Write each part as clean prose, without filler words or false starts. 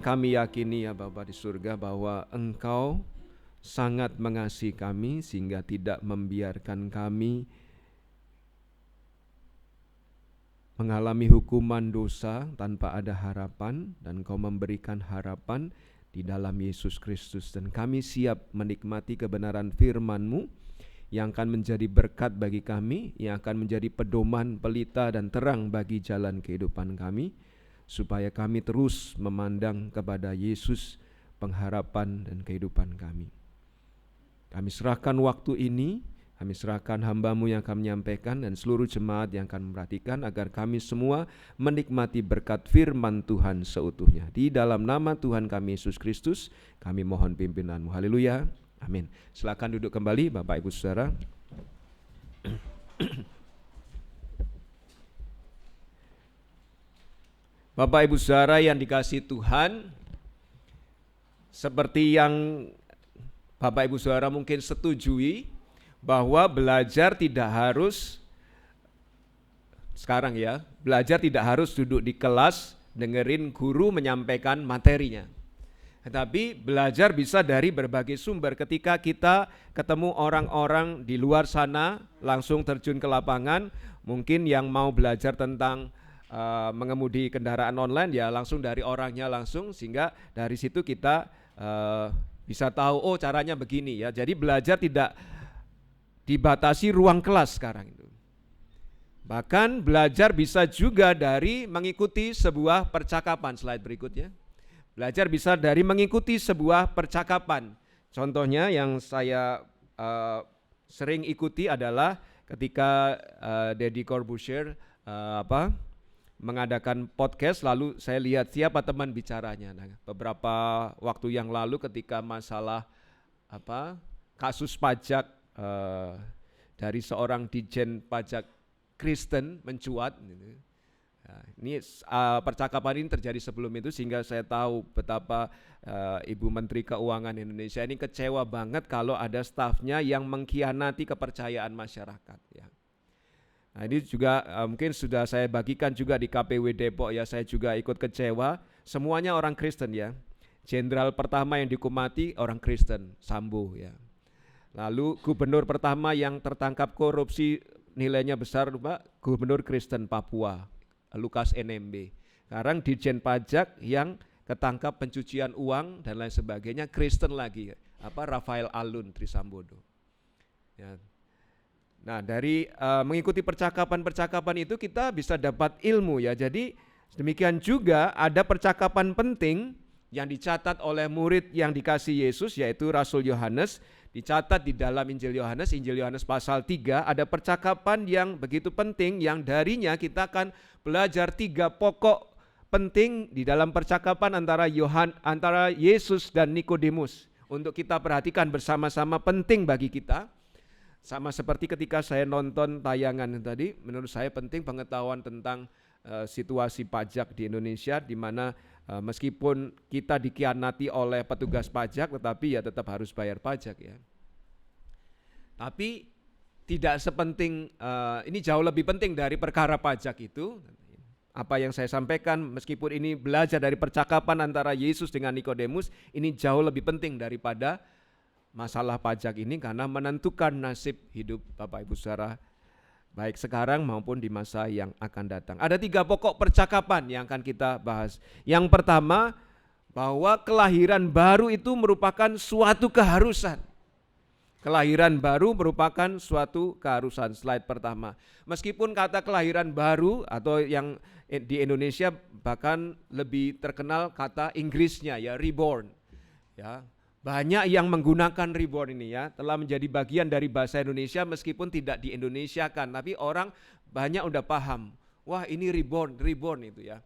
Kami yakini ya Bapa di surga bahwa Engkau sangat mengasihi kami sehingga tidak membiarkan kami mengalami hukuman dosa tanpa ada harapan, dan Engkau memberikan harapan di dalam Yesus Kristus. Dan kami siap menikmati kebenaran firman-Mu yang akan menjadi berkat bagi kami, yang akan menjadi pedoman, pelita, dan terang bagi jalan kehidupan kami, supaya kami terus memandang kepada Yesus, pengharapan dan kehidupan kami. Kami serahkan waktu ini, kami serahkan hamba-Mu yang akan menyampaikan dan seluruh jemaat yang akan memperhatikan, agar kami semua menikmati berkat firman Tuhan seutuhnya. Di dalam nama Tuhan kami Yesus Kristus, kami mohon pimpinan-Mu. Haleluya, amin. Silakan duduk kembali Bapak Ibu Saudara. Bapak Ibu Saudara yang dikasihi Tuhan, seperti yang Bapak Ibu Saudara mungkin setujui bahwa belajar tidak harus sekarang ya, belajar tidak harus duduk di kelas dengerin guru menyampaikan materinya. Tetapi belajar bisa dari berbagai sumber. Ketika kita ketemu orang-orang di luar sana, langsung terjun ke lapangan, mungkin yang mau belajar tentang mengemudi kendaraan online ya langsung dari orangnya langsung, sehingga dari situ kita bisa tahu oh caranya begini ya. Jadi belajar tidak dibatasi ruang kelas sekarang itu. Bahkan belajar bisa juga dari mengikuti sebuah percakapan. Slide berikutnya. Belajar bisa dari mengikuti sebuah percakapan. Contohnya yang saya sering ikuti adalah ketika Deddy Corbuzier mengadakan podcast, lalu saya lihat siapa teman bicaranya. Nah, beberapa waktu yang lalu ketika masalah kasus pajak dari seorang Dijen Pajak Kristen mencuat. Nah, ini percakapan ini terjadi sebelum itu, sehingga saya tahu betapa Ibu Menteri Keuangan Indonesia ini kecewa banget kalau ada stafnya yang mengkhianati kepercayaan masyarakat. Ya. Nah, ini juga mungkin sudah saya bagikan juga di KPW Depok ya, saya juga ikut kecewa. Semuanya orang Kristen ya. Jenderal pertama yang dihukum mati orang Kristen, Sambo ya. Lalu gubernur pertama yang tertangkap korupsi nilainya besar Pak, gubernur Kristen Papua, Lukas NMB. Sekarang Dirjen Pajak yang ketangkap pencucian uang dan lain sebagainya Kristen lagi, Rafael Alun Trisambodo. Ya. Nah, dari mengikuti percakapan-percakapan itu kita bisa dapat ilmu ya. Jadi demikian juga ada percakapan penting yang dicatat oleh murid yang dikasih Yesus, yaitu Rasul Yohanes. Dicatat di dalam Injil Yohanes pasal 3, ada percakapan yang begitu penting yang darinya kita akan belajar 3 pokok penting di dalam percakapan antara Yesus dan Nikodemus. Untuk kita perhatikan bersama-sama, penting bagi kita. Sama seperti ketika saya nonton tayangan tadi, menurut saya penting pengetahuan tentang situasi pajak di Indonesia, di mana meskipun kita dikhianati oleh petugas pajak, tetapi ya tetap harus bayar pajak ya. Tapi tidak sepenting, ini jauh lebih penting dari perkara pajak itu. Apa yang saya sampaikan, meskipun ini belajar dari percakapan antara Yesus dengan Nikodemus, ini jauh lebih penting daripada masalah pajak ini, karena menentukan nasib hidup Bapak Ibu Saudara baik sekarang maupun di masa yang akan datang. Ada 3 pokok percakapan yang akan kita bahas. Yang pertama, bahwa kelahiran baru itu merupakan suatu keharusan. Kelahiran baru merupakan suatu keharusan. Slide pertama. Meskipun kata kelahiran baru atau yang di Indonesia bahkan lebih terkenal kata Inggrisnya ya, reborn. Ya. Banyak yang menggunakan reborn ini ya, telah menjadi bagian dari bahasa Indonesia meskipun tidak di Indonesia kan, tapi orang banyak udah paham. Wah, ini reborn itu ya.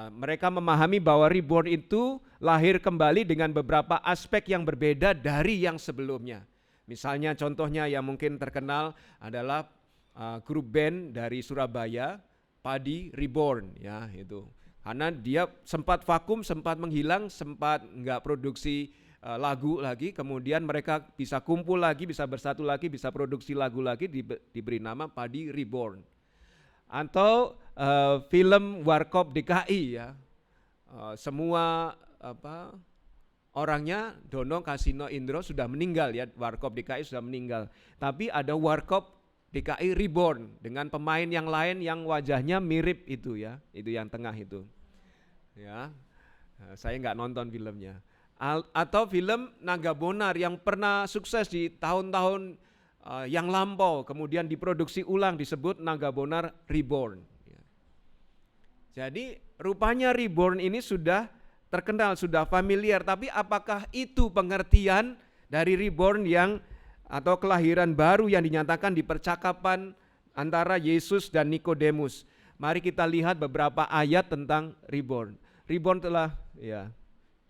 Mereka memahami bahwa reborn itu lahir kembali dengan beberapa aspek yang berbeda dari yang sebelumnya. Misalnya contohnya yang mungkin terkenal adalah grup band dari Surabaya, Padi Reborn ya itu. Karena dia sempat vakum, sempat menghilang, sempat enggak produksi lagu lagi, kemudian mereka bisa kumpul lagi, bisa bersatu lagi, bisa produksi lagu lagi, diberi nama Padi Reborn. Atau film Warkop DKI ya, semua orangnya Dono Kasino Indro sudah meninggal ya, Warkop DKI sudah meninggal. Tapi ada Warkop DKI Reborn dengan pemain yang lain yang wajahnya mirip itu ya, itu yang tengah itu. Ya, saya nggak nonton filmnya. Atau film Naga Bonar yang pernah sukses di tahun-tahun yang lampau, kemudian diproduksi ulang disebut Naga Bonar Reborn. Ya. Jadi rupanya Reborn ini sudah terkenal, sudah familiar, tapi apakah itu pengertian dari reborn yang atau kelahiran baru yang dinyatakan di percakapan antara Yesus dan Nikodemus? Mari kita lihat beberapa ayat tentang reborn. Reborn telah, ya,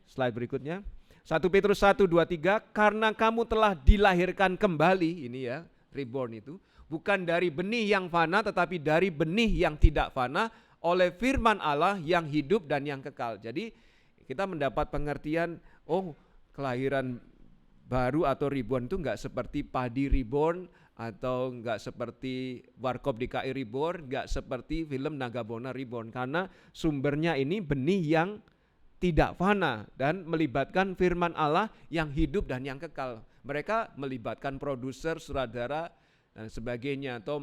slide berikutnya. 1 Petrus 1, 2, 3, karena kamu telah dilahirkan kembali, ini ya, reborn itu, bukan dari benih yang fana tetapi dari benih yang tidak fana oleh firman Allah yang hidup dan yang kekal. Jadi kita mendapat pengertian, kelahiran baru atau reborn itu enggak seperti padi reborn atau enggak seperti Warkop DKI Reborn, enggak seperti film Naga Bonar Reborn, karena sumbernya ini benih yang tidak fana dan melibatkan firman Allah yang hidup dan yang kekal. Mereka melibatkan produser, sutradara dan sebagainya, atau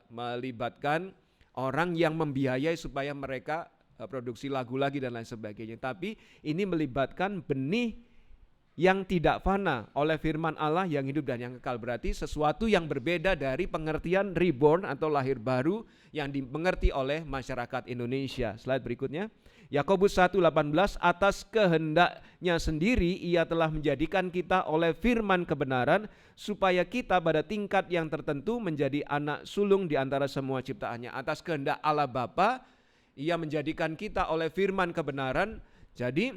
melibatkan orang yang membiayai supaya mereka produksi lagu lagi dan lain sebagainya. Tapi ini melibatkan benih yang tidak fana oleh firman Allah yang hidup dan yang kekal. Berarti sesuatu yang berbeda dari pengertian reborn atau lahir baru yang dimengerti oleh masyarakat Indonesia. Slide berikutnya. Yakobus 1:18, atas kehendaknya sendiri ia telah menjadikan kita oleh firman kebenaran supaya kita pada tingkat yang tertentu menjadi anak sulung di antara semua ciptaannya. Atas kehendak Allah Bapa ia menjadikan kita oleh firman kebenaran. Jadi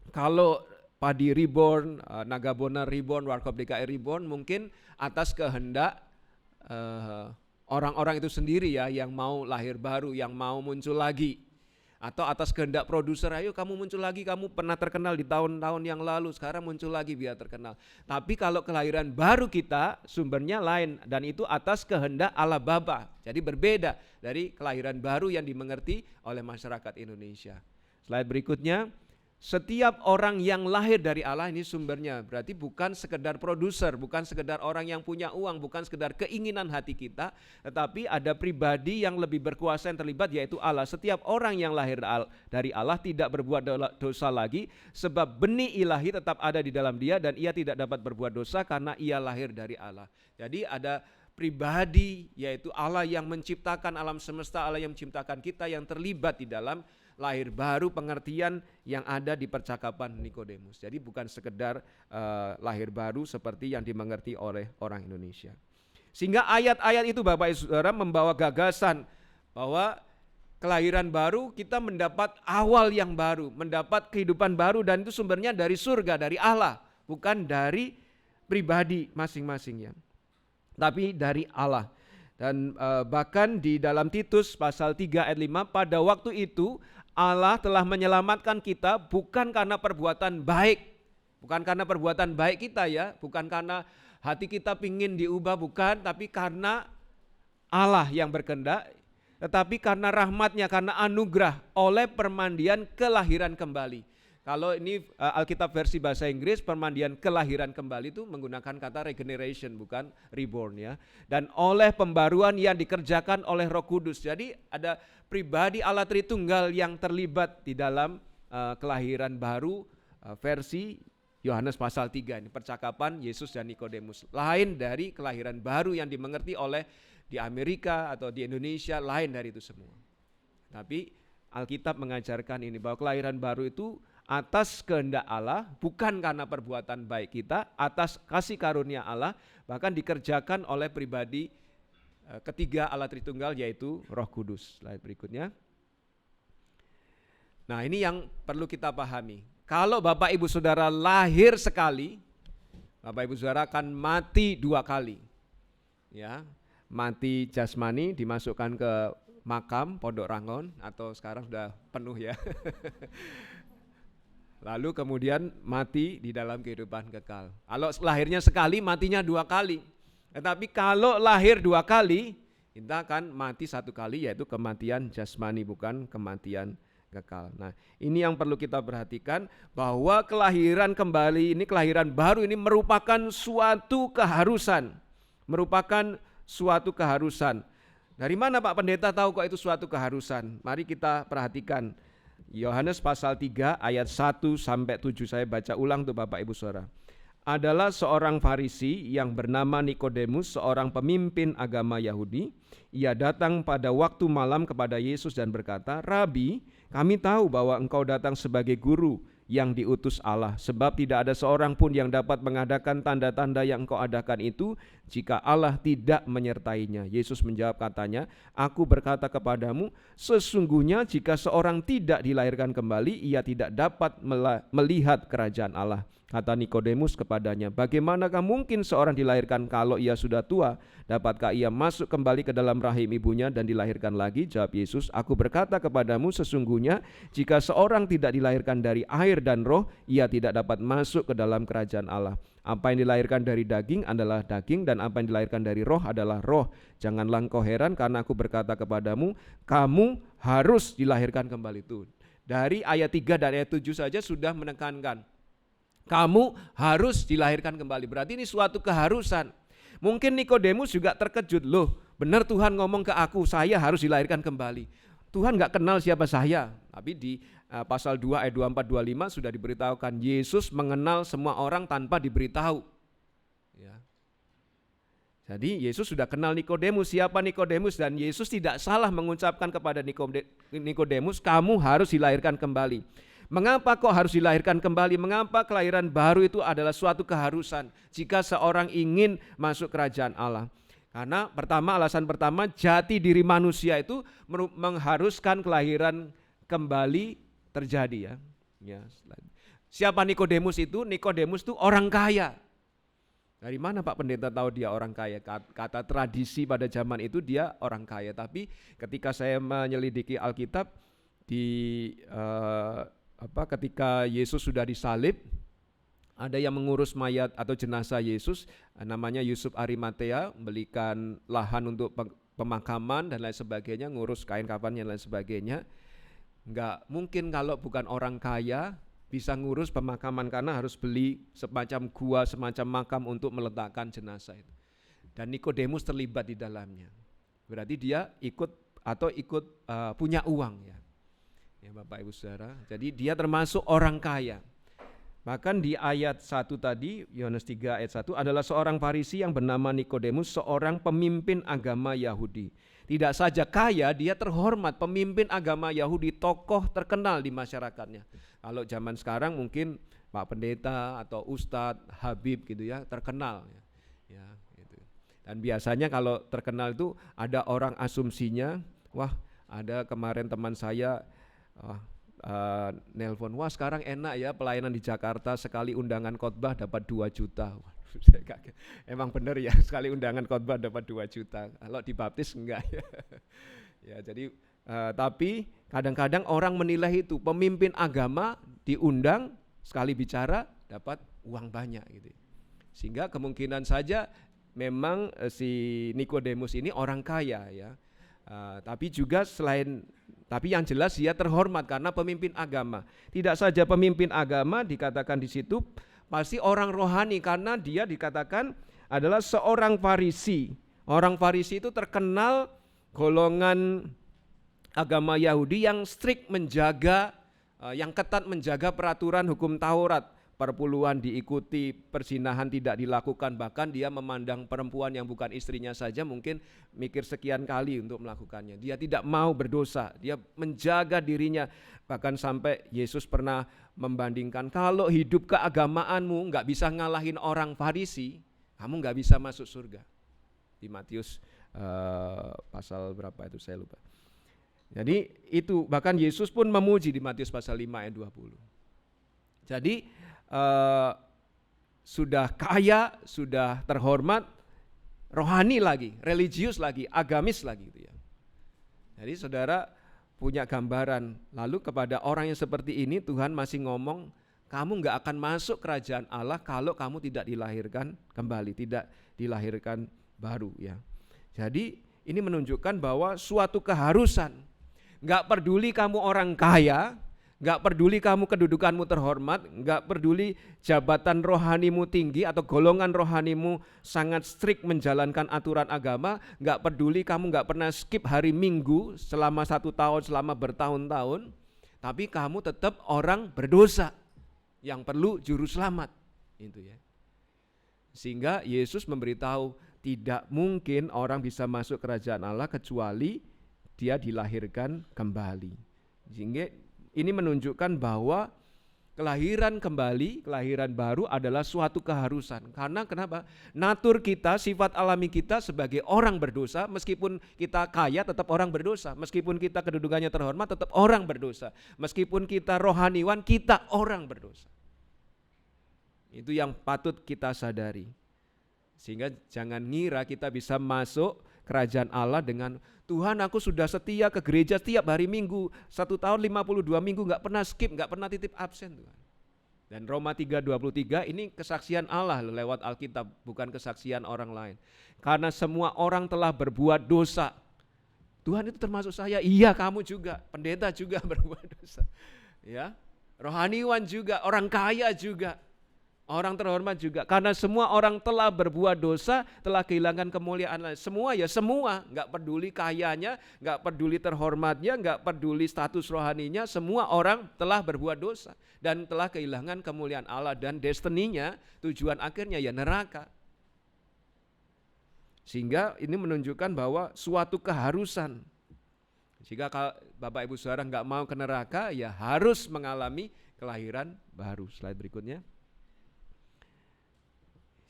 kalau padi reborn, Naga Bonar Reborn, Warkop DKI Reborn mungkin atas kehendak orang-orang itu sendiri ya, yang mau lahir baru, yang mau muncul lagi. Atau atas kehendak produser, ayo kamu muncul lagi, kamu pernah terkenal di tahun-tahun yang lalu, sekarang muncul lagi biar terkenal. Tapi kalau kelahiran baru kita sumbernya lain, dan itu atas kehendak Allah Bapa. Jadi berbeda dari kelahiran baru yang dimengerti oleh masyarakat Indonesia. Slide berikutnya. Setiap orang yang lahir dari Allah ini sumbernya, berarti bukan sekedar produser, bukan sekedar orang yang punya uang, bukan sekedar keinginan hati kita, tetapi ada pribadi yang lebih berkuasa yang terlibat, yaitu Allah. Setiap orang yang lahir dari Allah tidak berbuat dosa lagi, sebab benih ilahi tetap ada di dalam dia dan ia tidak dapat berbuat dosa karena ia lahir dari Allah. Jadi ada pribadi, yaitu Allah yang menciptakan alam semesta, Allah yang menciptakan kita, yang terlibat di dalam lahir baru, pengertian yang ada di percakapan Nikodemus. Jadi bukan sekedar lahir baru seperti yang dimengerti oleh orang Indonesia. Sehingga ayat-ayat itu Bapak Ibu Saudara membawa gagasan bahwa kelahiran baru kita mendapat awal yang baru, mendapat kehidupan baru, dan itu sumbernya dari surga, dari Allah, bukan dari pribadi masing-masingnya, tapi dari Allah. Dan bahkan di dalam Titus pasal 3 ayat 5, pada waktu itu Allah telah menyelamatkan kita bukan karena perbuatan baik, bukan karena perbuatan baik kita ya, bukan karena hati kita pingin diubah, bukan, tapi karena Allah yang berkehendak, tetapi karena rahmatnya, karena anugerah oleh permandian kelahiran kembali. Kalau ini Alkitab versi bahasa Inggris, permandian kelahiran kembali itu menggunakan kata regeneration, bukan reborn ya. Dan oleh pembaruan yang dikerjakan oleh Roh Kudus. Jadi ada pribadi Allah Tritunggal yang terlibat di dalam kelahiran baru versi Yohanes pasal 3 ini, percakapan Yesus dan Nikodemus. Lain dari kelahiran baru yang dimengerti oleh di Amerika atau di Indonesia, lain dari itu semua. Tapi Alkitab mengajarkan ini, bahwa kelahiran baru itu atas kehendak Allah, bukan karena perbuatan baik kita, atas kasih karunia Allah, bahkan dikerjakan oleh pribadi ketiga Allah Tritunggal, yaitu Roh Kudus. Slide berikutnya. Nah, ini yang perlu kita pahami. Kalau Bapak Ibu Saudara lahir sekali, Bapak Ibu Saudara akan mati 2 kali. Ya, mati jasmani, dimasukkan ke makam Pondok Rangon, atau sekarang sudah penuh ya. Lalu kemudian mati di dalam kehidupan kekal. Kalau lahirnya sekali, matinya 2 kali. Tetapi kalau lahir 2 kali, kita akan mati 1 kali, yaitu kematian jasmani, bukan kematian kekal. Nah, ini yang perlu kita perhatikan, bahwa kelahiran kembali ini, kelahiran baru ini merupakan suatu keharusan. Merupakan suatu keharusan. Dari mana Pak Pendeta tahu kok itu suatu keharusan? Mari kita perhatikan. Yohanes pasal 3 ayat 1 sampai 7, saya baca ulang tuh Bapak Ibu Saudara. Adalah seorang Farisi yang bernama Nikodemus, seorang pemimpin agama Yahudi. Ia datang pada waktu malam kepada Yesus dan berkata, "Rabi, kami tahu bahwa engkau datang sebagai guru yang diutus Allah, sebab tidak ada seorang pun yang dapat mengadakan tanda-tanda yang engkau adakan itu jika Allah tidak menyertainya." Yesus menjawab katanya, "Aku berkata kepadamu, sesungguhnya jika seorang tidak dilahirkan kembali, ia tidak dapat melihat kerajaan Allah." Kata Nikodemus kepadanya, "Bagaimanakah mungkin seorang dilahirkan kalau ia sudah tua? Dapatkah ia masuk kembali ke dalam rahim ibunya dan dilahirkan lagi?" Jawab Yesus, "Aku berkata kepadamu, sesungguhnya jika seorang tidak dilahirkan dari air dan roh, ia tidak dapat masuk ke dalam kerajaan Allah. Apa yang dilahirkan dari daging adalah daging, dan apa yang dilahirkan dari roh adalah roh. Janganlah engkau heran karena aku berkata kepadamu, kamu harus dilahirkan kembali." Itu dari ayat 3 dan ayat 7 saja sudah menekankan, kamu harus dilahirkan kembali. Berarti ini suatu keharusan. Mungkin Nikodemus juga terkejut, loh benar Tuhan ngomong ke aku, saya harus dilahirkan kembali. Tuhan gak kenal siapa saya. Tapi di pasal 2 ayat 24, 25 sudah diberitahukan, Yesus mengenal semua orang tanpa diberitahu. Ya. Jadi Yesus sudah kenal Nikodemus, siapa Nikodemus, dan Yesus tidak salah mengucapkan kepada Nikodemus, kamu harus dilahirkan kembali. Mengapa kok harus dilahirkan kembali? Mengapa kelahiran baru itu adalah suatu keharusan jika seorang ingin masuk kerajaan Allah? Karena alasan pertama, jati diri manusia itu mengharuskan kelahiran kembali terjadi ya. Siapa Nikodemus itu? Nikodemus itu orang kaya. Dari mana Pak Pendeta tahu dia orang kaya? Kata tradisi pada zaman itu dia orang kaya. Tapi ketika saya menyelidiki Alkitab ketika Yesus sudah disalib, ada yang mengurus mayat atau jenazah Yesus, namanya Yusuf Arimatea, membelikan lahan untuk pemakaman dan lain sebagainya, ngurus kain kafannya dan lain sebagainya. Enggak mungkin kalau bukan orang kaya bisa ngurus pemakaman, karena harus beli semacam gua, semacam makam untuk meletakkan jenazah itu. Dan Nikodemus terlibat di dalamnya. Berarti dia ikut punya uang ya. Ya Bapak Ibu Saudara, jadi dia termasuk orang kaya. Bahkan di ayat 1 tadi, Yohanes 3 ayat 1, adalah seorang Farisi yang bernama Nikodemus, seorang pemimpin agama Yahudi. Tidak saja kaya, dia terhormat, pemimpin agama Yahudi, tokoh terkenal di masyarakatnya. Kalau zaman sekarang mungkin Pak Pendeta atau Ustadz, Habib gitu ya, terkenal ya gitu. Dan biasanya kalau terkenal itu ada orang asumsinya, wah ada kemarin teman saya nelpon, wah sekarang enak ya pelayanan di Jakarta, sekali undangan khotbah dapat 2 juta. Emang benar ya, sekali undangan khotbah dapat 2 juta. Kalau dibaptis enggak ya. Ya jadi tapi kadang-kadang orang menilai itu pemimpin agama diundang sekali bicara dapat uang banyak gitu. Sehingga kemungkinan saja memang si Nikodemus ini orang kaya ya. Tapi yang jelas dia terhormat karena pemimpin agama. Tidak saja pemimpin agama dikatakan di situ, pasti orang rohani, karena dia dikatakan adalah seorang Farisi. Orang Farisi itu terkenal golongan agama Yahudi yang strict menjaga, yang ketat menjaga peraturan hukum Taurat. Perpuluhan diikuti, perzinahan tidak dilakukan, bahkan dia memandang perempuan yang bukan istrinya saja mungkin mikir sekian kali untuk melakukannya. Dia tidak mau berdosa, dia menjaga dirinya. Bahkan sampai Yesus pernah membandingkan, kalau hidup keagamaanmu nggak bisa ngalahin orang Farisi, kamu nggak bisa masuk surga. Di Matius pasal berapa itu saya lupa. Jadi itu bahkan Yesus pun memuji di Matius pasal 5 ayat 20. Jadi sudah kaya, sudah terhormat, rohani lagi, religius lagi, agamis lagi gitu ya. Jadi saudara punya gambaran. Lalu kepada orang yang seperti ini Tuhan masih ngomong, kamu gak akan masuk kerajaan Allah kalau kamu tidak dilahirkan kembali, tidak dilahirkan baru ya. Jadi ini menunjukkan bahwa suatu keharusan. Nggak peduli kamu orang kaya, nggak peduli kamu kedudukanmu terhormat, nggak peduli jabatan rohanimu tinggi atau golongan rohanimu sangat strict menjalankan aturan agama, nggak peduli kamu nggak pernah skip hari Minggu selama 1 tahun, selama bertahun-tahun, tapi kamu tetap orang berdosa yang perlu juru selamat. Itu ya. Sehingga Yesus memberitahu tidak mungkin orang bisa masuk kerajaan Allah kecuali dia dilahirkan kembali. Sehingga ini menunjukkan bahwa kelahiran kembali, kelahiran baru adalah suatu keharusan. Karena kenapa? Natur kita, sifat alami kita sebagai orang berdosa, meskipun kita kaya tetap orang berdosa. Meskipun kita kedudukannya terhormat tetap orang berdosa. Meskipun kita rohaniwan, kita orang berdosa. Itu yang patut kita sadari. Sehingga jangan ngira kita bisa masuk kerajaan Allah dengan Tuhan, aku sudah setia ke gereja setiap hari Minggu, 1 tahun 52 minggu gak pernah skip, gak pernah titip absen Tuhan. Dan Roma 3:23 ini kesaksian Allah lewat Alkitab, bukan kesaksian orang lain. Karena semua orang telah berbuat dosa. Tuhan itu termasuk saya, iya kamu juga, pendeta juga berbuat dosa. Ya, rohaniwan juga, orang kaya juga. Orang terhormat juga, karena semua orang telah berbuat dosa, telah kehilangan kemuliaan Allah. Semua ya semua, gak peduli kayanya, gak peduli terhormatnya, gak peduli status rohaninya, semua orang telah berbuat dosa dan telah kehilangan kemuliaan Allah, dan destininya, tujuan akhirnya ya neraka. Sehingga ini menunjukkan bahwa suatu keharusan. Jika Bapak Ibu Saudara gak mau ke neraka, ya harus mengalami kelahiran baru. Slide berikutnya.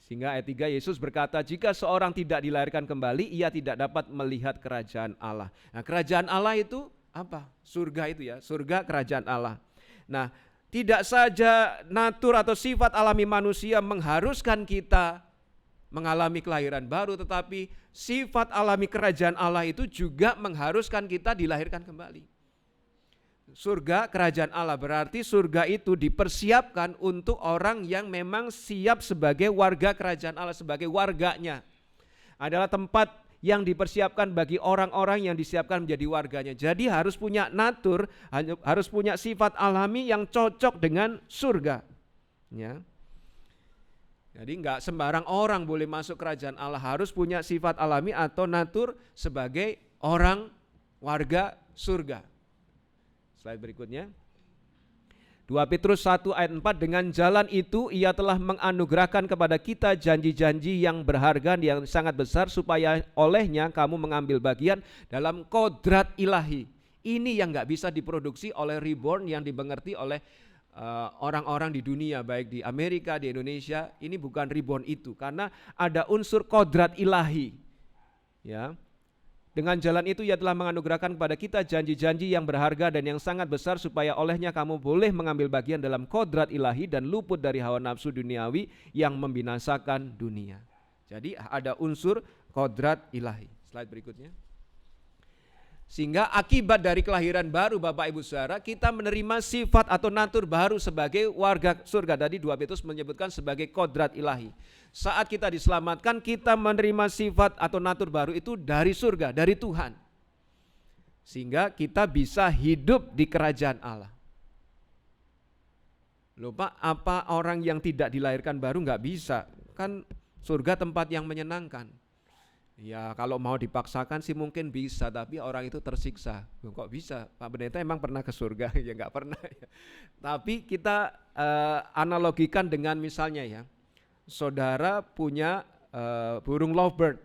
Sehingga ayat 3 Yesus berkata, jika seorang tidak dilahirkan kembali, ia tidak dapat melihat kerajaan Allah. Nah, kerajaan Allah itu apa? Surga itu ya, surga kerajaan Allah. Nah, tidak saja natur atau sifat alami manusia mengharuskan kita mengalami kelahiran baru, tetapi sifat alami kerajaan Allah itu juga mengharuskan kita dilahirkan kembali. Surga kerajaan Allah berarti surga itu dipersiapkan untuk orang yang memang siap sebagai warga kerajaan Allah, sebagai warganya. Adalah tempat yang dipersiapkan bagi orang-orang yang disiapkan menjadi warganya. Jadi harus punya natur, harus punya sifat alami yang cocok dengan surga. Ya. Jadi enggak sembarang orang boleh masuk kerajaan Allah, harus punya sifat alami atau natur sebagai orang warga surga. Slide berikutnya. 2 Petrus 1 ayat 4, dengan jalan itu ia telah menganugerahkan kepada kita janji-janji yang berharga yang sangat besar, supaya olehnya kamu mengambil bagian dalam kodrat ilahi. Ini yang gak bisa diproduksi oleh reborn yang dimengerti oleh orang-orang di dunia, baik di Amerika, di Indonesia. Ini bukan reborn itu, karena ada unsur kodrat ilahi. Ya. Dengan jalan itu ia telah menganugerahkan kepada kita janji-janji yang berharga dan yang sangat besar, supaya olehnya kamu boleh mengambil bagian dalam kodrat ilahi dan luput dari hawa nafsu duniawi yang membinasakan dunia. Jadi ada unsur kodrat ilahi. Slide berikutnya. Sehingga akibat dari kelahiran baru Bapak Ibu Saudara, kita menerima sifat atau natur baru sebagai warga surga. Tadi 2 Petrus menyebutkan sebagai kodrat ilahi. Saat kita diselamatkan, kita menerima sifat atau natur baru itu dari surga, dari Tuhan. Sehingga kita bisa hidup di kerajaan Allah. Loh Pak, apa orang yang tidak dilahirkan baru nggak bisa? Kan surga tempat yang menyenangkan. Ya kalau mau dipaksakan sih mungkin bisa, tapi orang itu tersiksa. Loh, kok bisa? Pak Pendeta emang pernah ke surga? Ya nggak pernah. Ya. Tapi kita analogikan dengan misalnya ya, saudara punya burung lovebird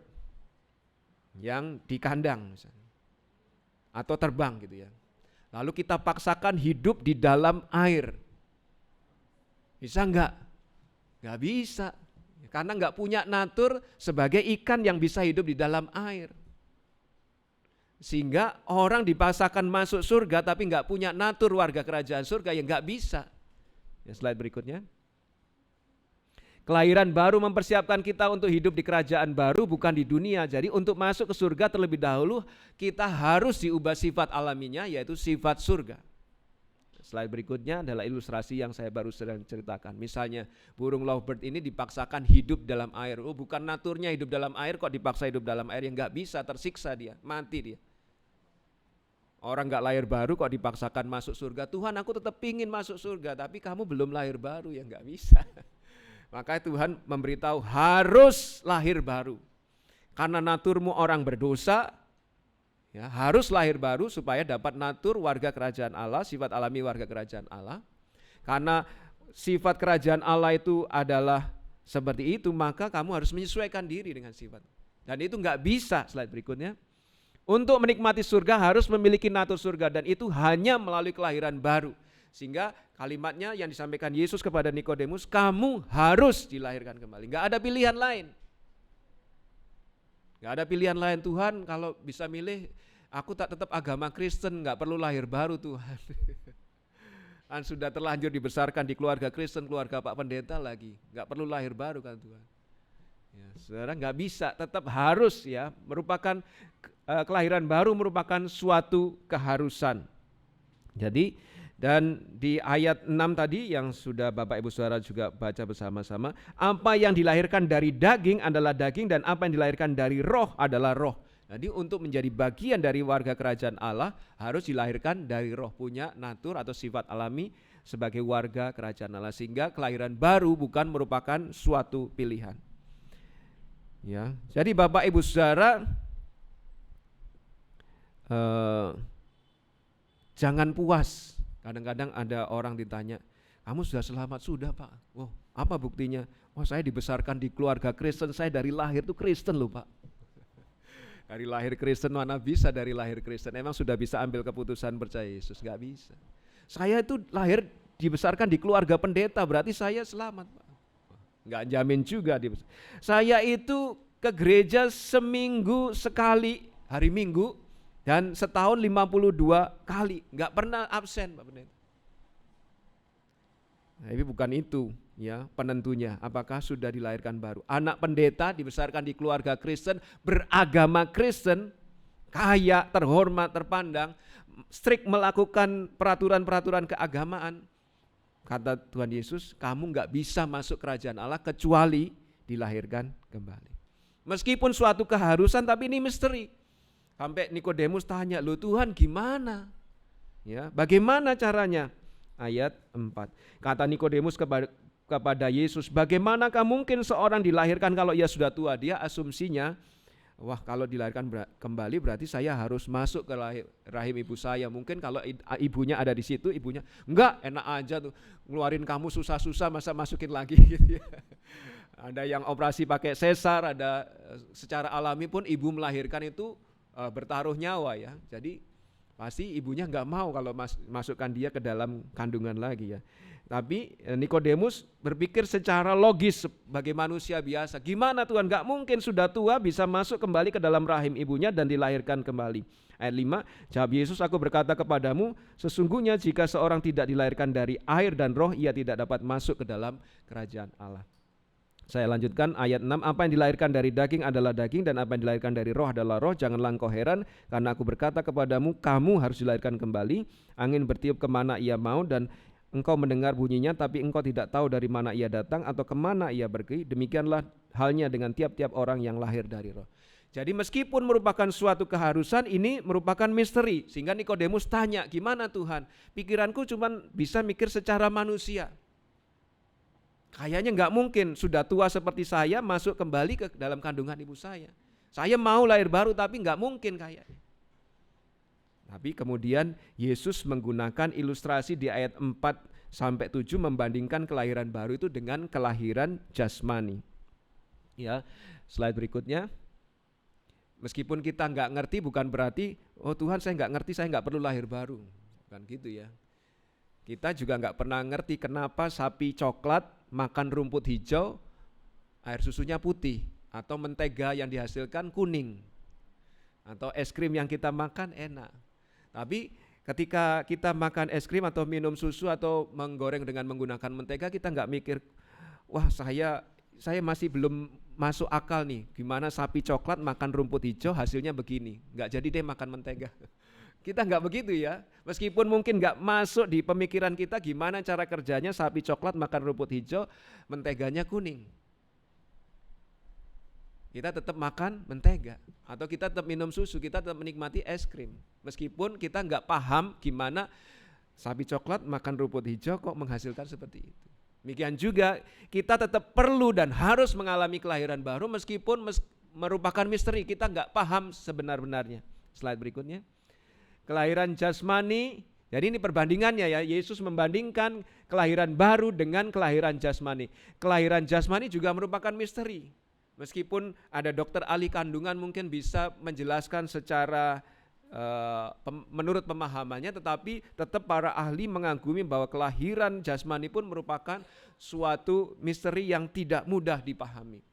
yang di kandang misalnya, atau terbang gitu ya. Lalu kita paksakan hidup di dalam air. Bisa enggak? Enggak bisa. Karena enggak punya natur sebagai ikan yang bisa hidup di dalam air. Sehingga orang dipaksakan masuk surga tapi enggak punya natur warga kerajaan surga, yang enggak bisa. Ya, slide berikutnya. Kelahiran baru mempersiapkan kita untuk hidup di kerajaan baru, bukan di dunia. Jadi untuk masuk ke surga terlebih dahulu kita harus diubah sifat alaminya, yaitu sifat surga. Slide berikutnya adalah ilustrasi yang saya baru sedang ceritakan. Misalnya burung lovebird ini dipaksakan hidup dalam air. Oh bukan naturnya hidup dalam air, kok dipaksa hidup dalam air, yang nggak bisa, tersiksa dia, mati dia. Orang nggak lahir baru kok dipaksakan masuk surga. Tuhan, aku tetap pingin masuk surga, tapi kamu belum lahir baru, ya nggak bisa. Maka Tuhan memberitahu harus lahir baru. Karena naturmu orang berdosa, ya, harus lahir baru supaya dapat natur warga kerajaan Allah, sifat alami warga kerajaan Allah. Karena sifat kerajaan Allah itu adalah seperti itu, maka kamu harus menyesuaikan diri dengan sifat. Dan itu nggak bisa, slide berikutnya. Untuk menikmati surga harus memiliki natur surga, dan itu hanya melalui kelahiran baru. Sehingga kalimatnya yang disampaikan Yesus kepada Nikodemus, kamu harus dilahirkan kembali. Nggak ada pilihan lain. Nggak ada pilihan lain. Tuhan, kalau bisa milih, aku tak tetap agama Kristen, nggak perlu lahir baru Tuhan. Kan sudah terlanjur dibesarkan di keluarga Kristen, keluarga Pak Pendeta lagi, nggak perlu lahir baru kan Tuhan. Ya, saudara, nggak bisa, tetap harus, ya, merupakan kelahiran baru merupakan suatu keharusan. Jadi, dan di ayat 6 tadi yang sudah Bapak Ibu Saudara juga baca bersama-sama, apa yang dilahirkan dari daging adalah daging, dan apa yang dilahirkan dari roh adalah roh. Jadi untuk menjadi bagian dari warga kerajaan Allah harus dilahirkan dari roh, punya natur atau sifat alami sebagai warga kerajaan Allah, sehingga kelahiran baru bukan merupakan suatu pilihan. Ya, jadi Bapak Ibu Saudara, jangan puas. Kadang-kadang ada orang ditanya, kamu sudah selamat? Sudah Pak. Oh, apa buktinya? Oh, saya dibesarkan di keluarga Kristen, saya dari lahir tuh Kristen loh Pak. Dari lahir Kristen, mana bisa dari lahir Kristen? Emang sudah bisa ambil keputusan percaya Yesus? Gak bisa. Saya itu lahir dibesarkan di keluarga pendeta, berarti saya selamat Pak. Gak jamin juga. Saya itu ke gereja seminggu sekali, hari Minggu, dan setahun 52 kali, nggak pernah absen Pak Pendeta. Nah, ini bukan itu, ya, penentunya apakah sudah dilahirkan baru. Anak pendeta dibesarkan di keluarga Kristen, beragama Kristen, kaya, terhormat, terpandang, strict melakukan peraturan-peraturan keagamaan. Kata Tuhan Yesus, kamu nggak bisa masuk kerajaan Allah kecuali dilahirkan kembali. Meskipun suatu keharusan, tapi ini misteri. Sampai Nikodemus tanya, loh Tuhan gimana? Ya, bagaimana caranya? Ayat 4. Kata Nikodemus kepada Yesus, bagaimanakah mungkin seorang dilahirkan kalau ia sudah tua? Dia asumsinya, wah kalau dilahirkan kembali berarti saya harus masuk ke rahim ibu saya. Mungkin kalau ibunya ada di situ, ibunya, enggak, enak aja tuh, ngeluarin kamu susah-susah masa masukin lagi gitu ya. Ada yang operasi pakai sesar, ada secara alami pun ibu melahirkan itu bertaruh nyawa, ya. Jadi pasti ibunya nggak mau kalau masukkan dia ke dalam kandungan lagi, ya. Tapi Nikodemus berpikir secara logis sebagai manusia biasa. Gimana Tuhan, nggak mungkin sudah tua bisa masuk kembali ke dalam rahim ibunya dan dilahirkan kembali. Ayat 5, jawab Yesus, aku berkata kepadamu, sesungguhnya jika seorang tidak dilahirkan dari air dan roh, ia tidak dapat masuk ke dalam kerajaan Allah. Saya lanjutkan ayat 6, apa yang dilahirkan dari daging adalah daging, dan apa yang dilahirkan dari roh adalah roh. Janganlah engkau heran, karena aku berkata kepadamu, kamu harus dilahirkan kembali. Angin bertiup kemana ia mau, dan engkau mendengar bunyinya, tapi engkau tidak tahu dari mana ia datang atau kemana ia pergi. Demikianlah halnya dengan tiap-tiap orang yang lahir dari roh. Jadi meskipun merupakan suatu keharusan, ini merupakan misteri. Sehingga Nikodemus tanya, gimana Tuhan? Pikiranku cuma bisa mikir secara manusia. Kayaknya nggak mungkin sudah tua seperti saya masuk kembali ke dalam kandungan ibu saya. Saya mau lahir baru tapi nggak mungkin kayaknya. Tapi kemudian Yesus menggunakan ilustrasi di ayat 4-7 membandingkan kelahiran baru itu dengan kelahiran jasmani. Ya, slide berikutnya. Meskipun kita nggak ngerti bukan berarti, oh Tuhan saya nggak ngerti, saya nggak perlu lahir baru. Bukan gitu ya. Kita juga nggak pernah ngerti kenapa sapi coklat makan rumput hijau, air susunya putih, atau mentega yang dihasilkan kuning, atau es krim yang kita makan enak. Tapi ketika kita makan es krim atau minum susu atau menggoreng dengan menggunakan mentega, kita nggak mikir, wah saya masih belum masuk akal nih, gimana sapi coklat makan rumput hijau hasilnya begini, nggak jadi deh makan mentega. Kita nggak begitu ya, meskipun mungkin nggak masuk di pemikiran kita gimana cara kerjanya sapi coklat makan rumput hijau, menteganya kuning. kita tetap makan mentega, atau kita tetap minum susu, kita tetap menikmati es krim. Meskipun kita nggak paham gimana sapi coklat makan rumput hijau kok menghasilkan seperti itu. Demikian juga kita tetap perlu dan harus mengalami kelahiran baru meskipun merupakan misteri, kita nggak paham sebenar-benarnya. Slide berikutnya. Kelahiran jasmani, jadi ini perbandingannya ya, Yesus membandingkan kelahiran baru dengan kelahiran jasmani. Kelahiran jasmani juga merupakan misteri. Meskipun ada dokter ahli kandungan mungkin bisa menjelaskan secara menurut pemahamannya, tetapi tetap para ahli mengagumi bahwa kelahiran jasmani pun merupakan suatu misteri yang tidak mudah dipahami.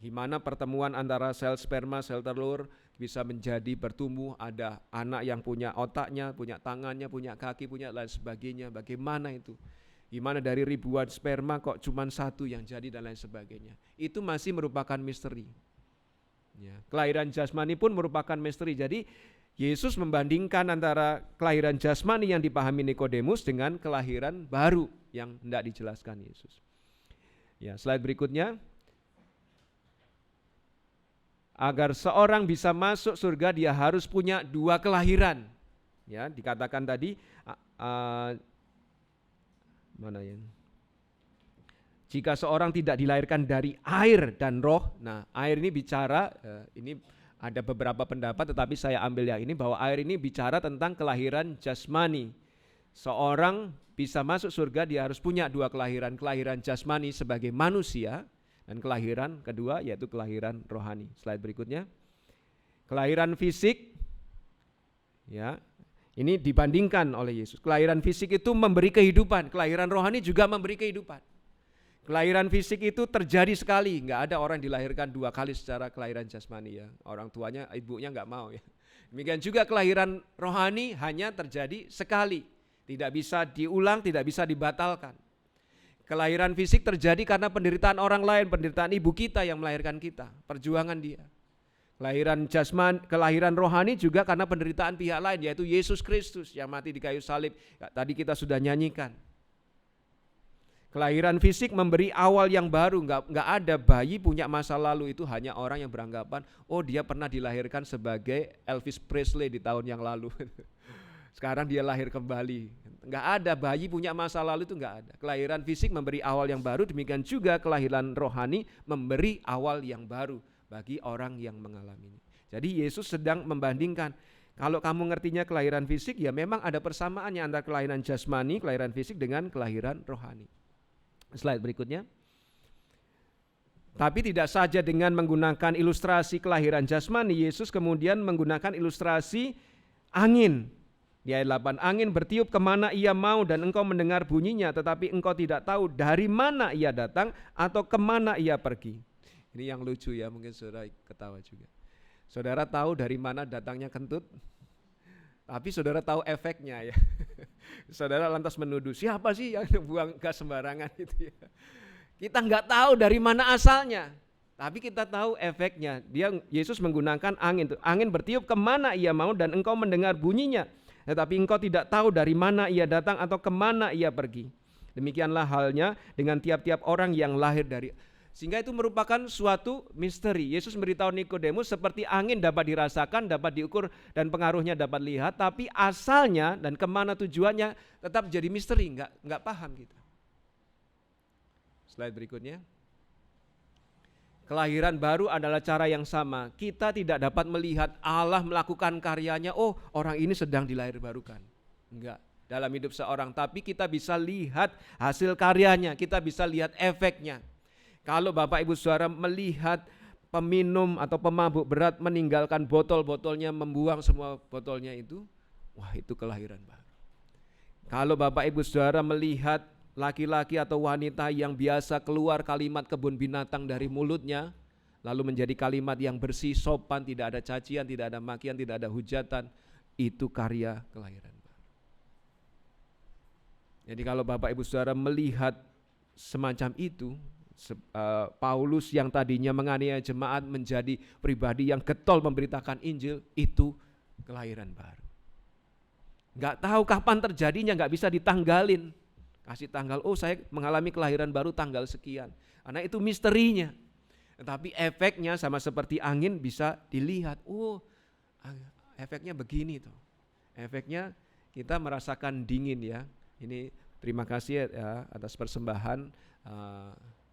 Gimana pertemuan antara sel sperma, sel telur bisa menjadi bertumbuh, ada anak yang punya otaknya, punya tangannya, punya kaki, punya lain sebagainya. Bagaimana itu? Gimana dari ribuan sperma kok cuma satu yang jadi dan lain sebagainya. Itu masih merupakan misteri. Ya, kelahiran jasmani pun merupakan misteri. Jadi Yesus membandingkan antara kelahiran jasmani yang dipahami Nikodemus dengan kelahiran baru yang hendak dijelaskan Yesus. Ya, slide berikutnya. Agar seorang bisa masuk surga dia harus punya dua kelahiran. Ya, dikatakan tadi mana ya? Jika seorang tidak dilahirkan dari air dan roh, nah air ini bicara, ini ada beberapa pendapat tetapi saya ambil yang ini, bahwa air ini bicara tentang kelahiran jasmani. Seorang bisa masuk surga dia harus punya dua kelahiran, kelahiran jasmani sebagai manusia dan kelahiran kedua yaitu kelahiran rohani. Slide berikutnya. Kelahiran fisik, ya. Ini dibandingkan oleh Yesus. Kelahiran fisik itu memberi kehidupan, kelahiran rohani juga memberi kehidupan. Kelahiran fisik itu terjadi sekali, nggak ada orang dilahirkan dua kali secara kelahiran jasmani ya. Orang tuanya, ibunya nggak mau ya. Demikian juga kelahiran rohani hanya terjadi sekali, tidak bisa diulang, tidak bisa dibatalkan. Kelahiran fisik terjadi karena penderitaan orang lain, penderitaan ibu kita yang melahirkan kita, perjuangan dia. Kelahiran rohani juga karena penderitaan pihak lain, yaitu Yesus Kristus yang mati di kayu salib. Tadi kita sudah nyanyikan. Kelahiran fisik memberi awal yang baru, nggak ada bayi punya masa lalu, itu hanya orang yang beranggapan, oh dia pernah dilahirkan sebagai Elvis Presley di tahun yang lalu. Sekarang dia lahir kembali. Nggak ada bayi punya masa lalu, itu nggak ada. Kelahiran fisik memberi awal yang baru, demikian juga kelahiran rohani memberi awal yang baru bagi orang yang mengalaminya. Jadi Yesus sedang membandingkan, kalau kamu ngertinya kelahiran fisik, ya memang ada persamaannya antara kelahiran jasmani, kelahiran fisik dengan kelahiran rohani. Slide berikutnya. Tapi tidak saja dengan menggunakan ilustrasi kelahiran jasmani, Yesus kemudian menggunakan ilustrasi angin. Di ayat 8, angin bertiup kemana ia mau dan engkau mendengar bunyinya, tetapi engkau tidak tahu dari mana ia datang atau kemana ia pergi. Ini yang lucu ya, mungkin saudara ketawa juga. Saudara tahu dari mana datangnya kentut, tapi saudara tahu efeknya ya. Saudara lantas menuduh, siapa sih yang buang gas sembarangan itu ya. Kita nggak tahu dari mana asalnya, tapi kita tahu efeknya. Yesus menggunakan angin. Angin bertiup kemana ia mau dan engkau mendengar bunyinya, tetapi engkau tidak tahu dari mana ia datang atau kemana ia pergi. Demikianlah halnya dengan tiap-tiap orang yang lahir dari, sehingga itu merupakan suatu misteri. Yesus memberitahu Nikodemus seperti angin dapat dirasakan, dapat diukur dan pengaruhnya dapat lihat, tapi asalnya dan kemana tujuannya tetap jadi misteri, nggak paham kita. Slide berikutnya. Kelahiran baru adalah cara yang sama. Kita tidak dapat melihat Allah melakukan karyanya, oh orang ini sedang dilahirbarukan. Enggak, dalam hidup seorang, tapi kita bisa lihat hasil karyanya, kita bisa lihat efeknya. Kalau Bapak Ibu Saudara melihat peminum atau pemabuk berat meninggalkan botol-botolnya, membuang semua botolnya itu, wah itu kelahiran baru. Kalau Bapak Ibu Saudara melihat laki-laki atau wanita yang biasa keluar kalimat kebun binatang dari mulutnya, lalu menjadi kalimat yang bersih, sopan, tidak ada cacian, tidak ada makian, tidak ada hujatan, itu karya kelahiran baru. Jadi kalau Bapak Ibu Saudara melihat semacam itu, Paulus yang tadinya menganiaya jemaat menjadi pribadi yang getol memberitakan Injil, itu kelahiran baru. Nggak tahu kapan terjadinya, nggak bisa ditanggalin. Kasih tanggal, oh saya mengalami kelahiran baru tanggal sekian. Karena itu misterinya. Tetapi efeknya sama seperti angin bisa dilihat. Oh, efeknya begini tuh. Efeknya kita merasakan dingin ya. Ini terima kasih ya atas persembahan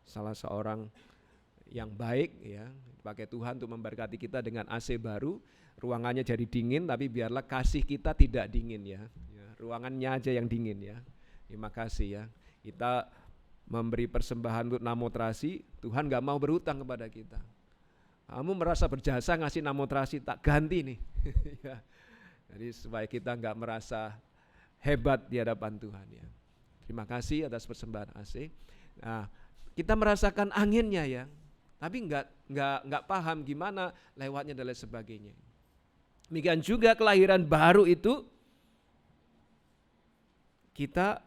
salah seorang yang baik ya, pakai Tuhan untuk memberkati kita dengan AC baru. Ruangannya jadi dingin, tapi biarlah kasih kita tidak dingin ya. Ruangannya aja yang dingin ya. Terima kasih ya. Kita memberi persembahan untuk Namotrasi, Tuhan gak mau berutang kepada kita. Kamu merasa berjasa ngasih Namotrasi, tak ganti nih. Ya. Jadi supaya kita gak merasa hebat di hadapan Tuhan ya. Terima kasih atas persembahan AC. Nah, kita merasakan anginnya ya, tapi nggak paham gimana lewatnya dan lain sebagainya. Demikian juga kelahiran baru itu kita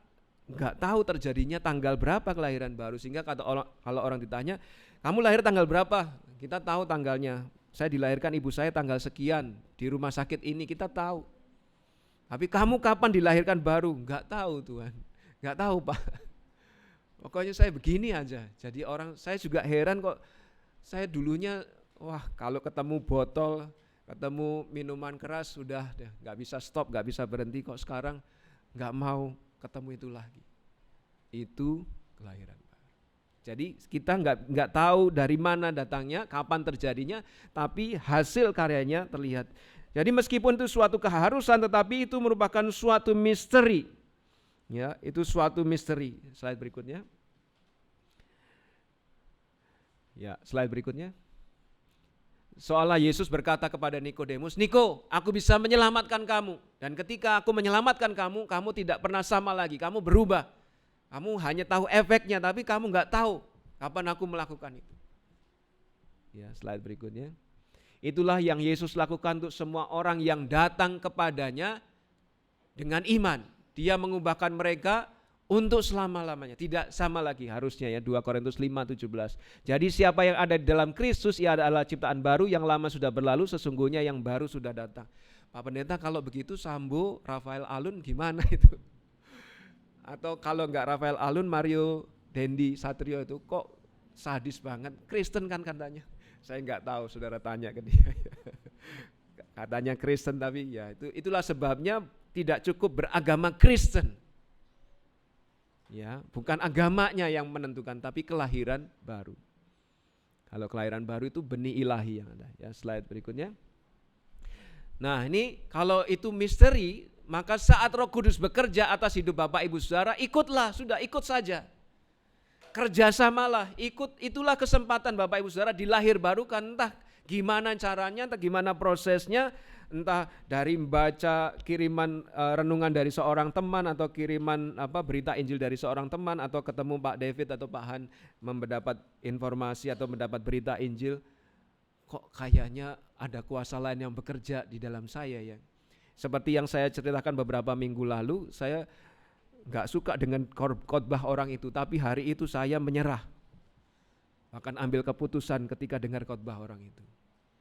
nggak tahu terjadinya tanggal berapa kelahiran baru, sehingga kalau orang ditanya, kamu lahir tanggal berapa? Kita tahu tanggalnya. Saya dilahirkan ibu saya tanggal sekian di rumah sakit ini, kita tahu. Tapi kamu kapan dilahirkan baru? Nggak tahu Tuhan, nggak tahu Pak. Pokoknya saya begini aja. Jadi saya juga heran kok. Saya dulunya kalau ketemu botol, ketemu minuman keras sudah nggak bisa stop, nggak bisa berhenti, kok sekarang nggak mau ketemu itu lagi. Itu kelahiran baru. Jadi kita nggak tahu dari mana datangnya, kapan terjadinya, tapi hasil karyanya terlihat. Jadi meskipun itu suatu keharusan, tetapi itu merupakan suatu misteri. Ya, itu suatu misteri. Slide berikutnya. Ya, slide berikutnya. Seolah Yesus berkata kepada Nikodemus, Niko, aku bisa menyelamatkan kamu. Dan ketika aku menyelamatkan kamu, kamu tidak pernah sama lagi, kamu berubah. Kamu hanya tahu efeknya, tapi kamu nggak tahu kapan aku melakukan itu. Ya, slide berikutnya. Itulah yang Yesus lakukan untuk semua orang yang datang kepadanya dengan iman. Dia mengubahkan mereka untuk selama-lamanya, tidak sama lagi harusnya ya, 2 Korintus 5:17. Jadi siapa yang ada di dalam Kristus, ia adalah ciptaan baru, yang lama sudah berlalu, sesungguhnya yang baru sudah datang. Pak Pendeta, kalau begitu Sambo, Rafael Alun gimana itu? Atau kalau enggak Rafael Alun, Mario Dendi Satrio itu kok sadis banget, Kristen kan katanya. Saya enggak tahu, saudara tanya ke dia. Katanya Kristen, tapi ya itulah sebabnya tidak cukup beragama Kristen. Ya, bukan agamanya yang menentukan, tapi kelahiran baru. Kalau kelahiran baru itu benih ilahi yang ada. Ya, slide berikutnya. Nah, ini kalau itu misteri, maka saat Roh Kudus bekerja atas hidup Bapak Ibu Saudara, ikutlah, sudah ikut saja. Kerjasamalah, ikut, itulah kesempatan Bapak Ibu Saudara dilahir barukan, entah gimana caranya, entah gimana prosesnya, entah dari membaca kiriman renungan dari seorang teman, atau kiriman berita Injil dari seorang teman, atau ketemu Pak David atau Pak Han mendapat informasi atau mendapat berita Injil, kok kayaknya ada kuasa lain yang bekerja di dalam saya ya. Seperti yang saya ceritakan beberapa minggu lalu, saya gak suka dengan khotbah orang itu, tapi hari itu saya menyerah. Bahkan ambil keputusan ketika dengar khotbah orang itu.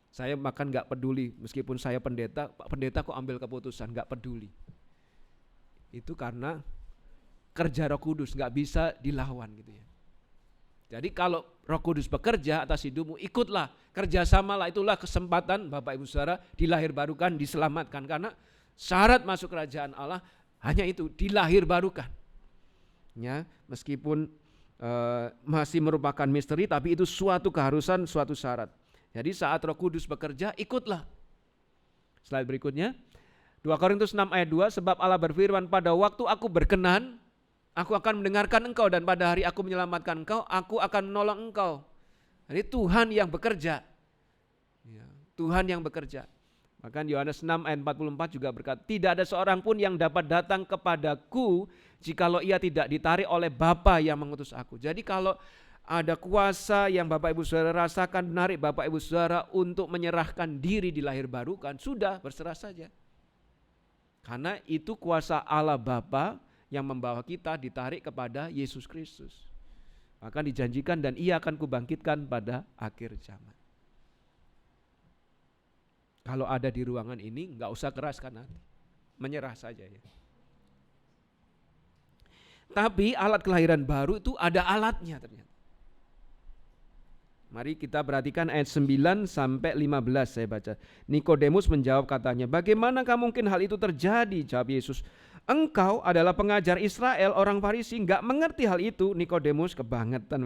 Saya makan gak peduli, meskipun saya pendeta, Pak Pendeta kok ambil keputusan, gak peduli. Itu karena kerja Roh Kudus, gak bisa dilawan gitu ya. Jadi kalau Roh Kudus bekerja atas hidupmu, ikutlah, kerjasamalah, itulah kesempatan Bapak Ibu Saudara dilahir barukan, diselamatkan. Karena syarat masuk kerajaan Allah hanya itu, dilahir barukan. Ya, meskipun masih merupakan misteri, tapi itu suatu keharusan, suatu syarat. Jadi saat Roh Kudus bekerja, ikutlah. Slide berikutnya. 2 Korintus 6 ayat 2, sebab Allah berfirman, pada waktu aku berkenan, aku akan mendengarkan engkau, dan pada hari aku menyelamatkan engkau, aku akan menolong engkau. Jadi Tuhan yang bekerja. Ya, Tuhan yang bekerja. Bahkan Yohanes 6 ayat 44 juga berkata, tidak ada seorang pun yang dapat datang kepadaku jikalau ia tidak ditarik oleh Bapa yang mengutus aku. Jadi kalau ada kuasa yang Bapak Ibu Saudara rasakan, menarik Bapak Ibu Saudara untuk menyerahkan diri dilahir barukan, sudah berserah saja. Karena itu kuasa Allah Bapa yang membawa kita ditarik kepada Yesus Kristus. Akan dijanjikan, dan ia akan kubangkitkan pada akhir zaman. Kalau ada di ruangan ini, enggak usah keraskan hati, menyerah saja ya. Tapi alat kelahiran baru itu ada alatnya ternyata. Mari kita perhatikan ayat 9 sampai 15 saya baca. Nikodemus menjawab katanya, "Bagaimana mungkin hal itu terjadi?" Jawab Yesus, "Engkau adalah pengajar Israel, orang Farisi, enggak mengerti hal itu." Nikodemus kebangetan.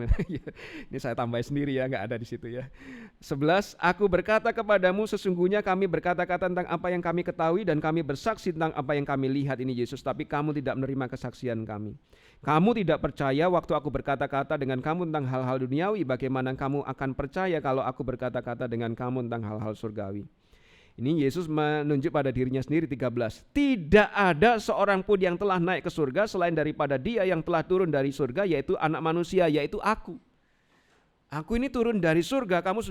Ini saya tambah sendiri ya, enggak ada di situ ya. 11, "Aku berkata kepadamu, sesungguhnya kami berkata-kata tentang apa yang kami ketahui dan kami bersaksi tentang apa yang kami lihat." Ini Yesus, "Tapi kamu tidak menerima kesaksian kami. Kamu tidak percaya waktu aku berkata-kata dengan kamu tentang hal-hal duniawi. Bagaimana kamu akan percaya kalau aku berkata-kata dengan kamu tentang hal-hal surgawi?" Ini Yesus menunjuk pada dirinya sendiri. 13, "Tidak ada seorang pun yang telah naik ke surga selain daripada Dia yang telah turun dari surga, yaitu Anak Manusia, yaitu Aku. Aku ini turun dari surga." Kamu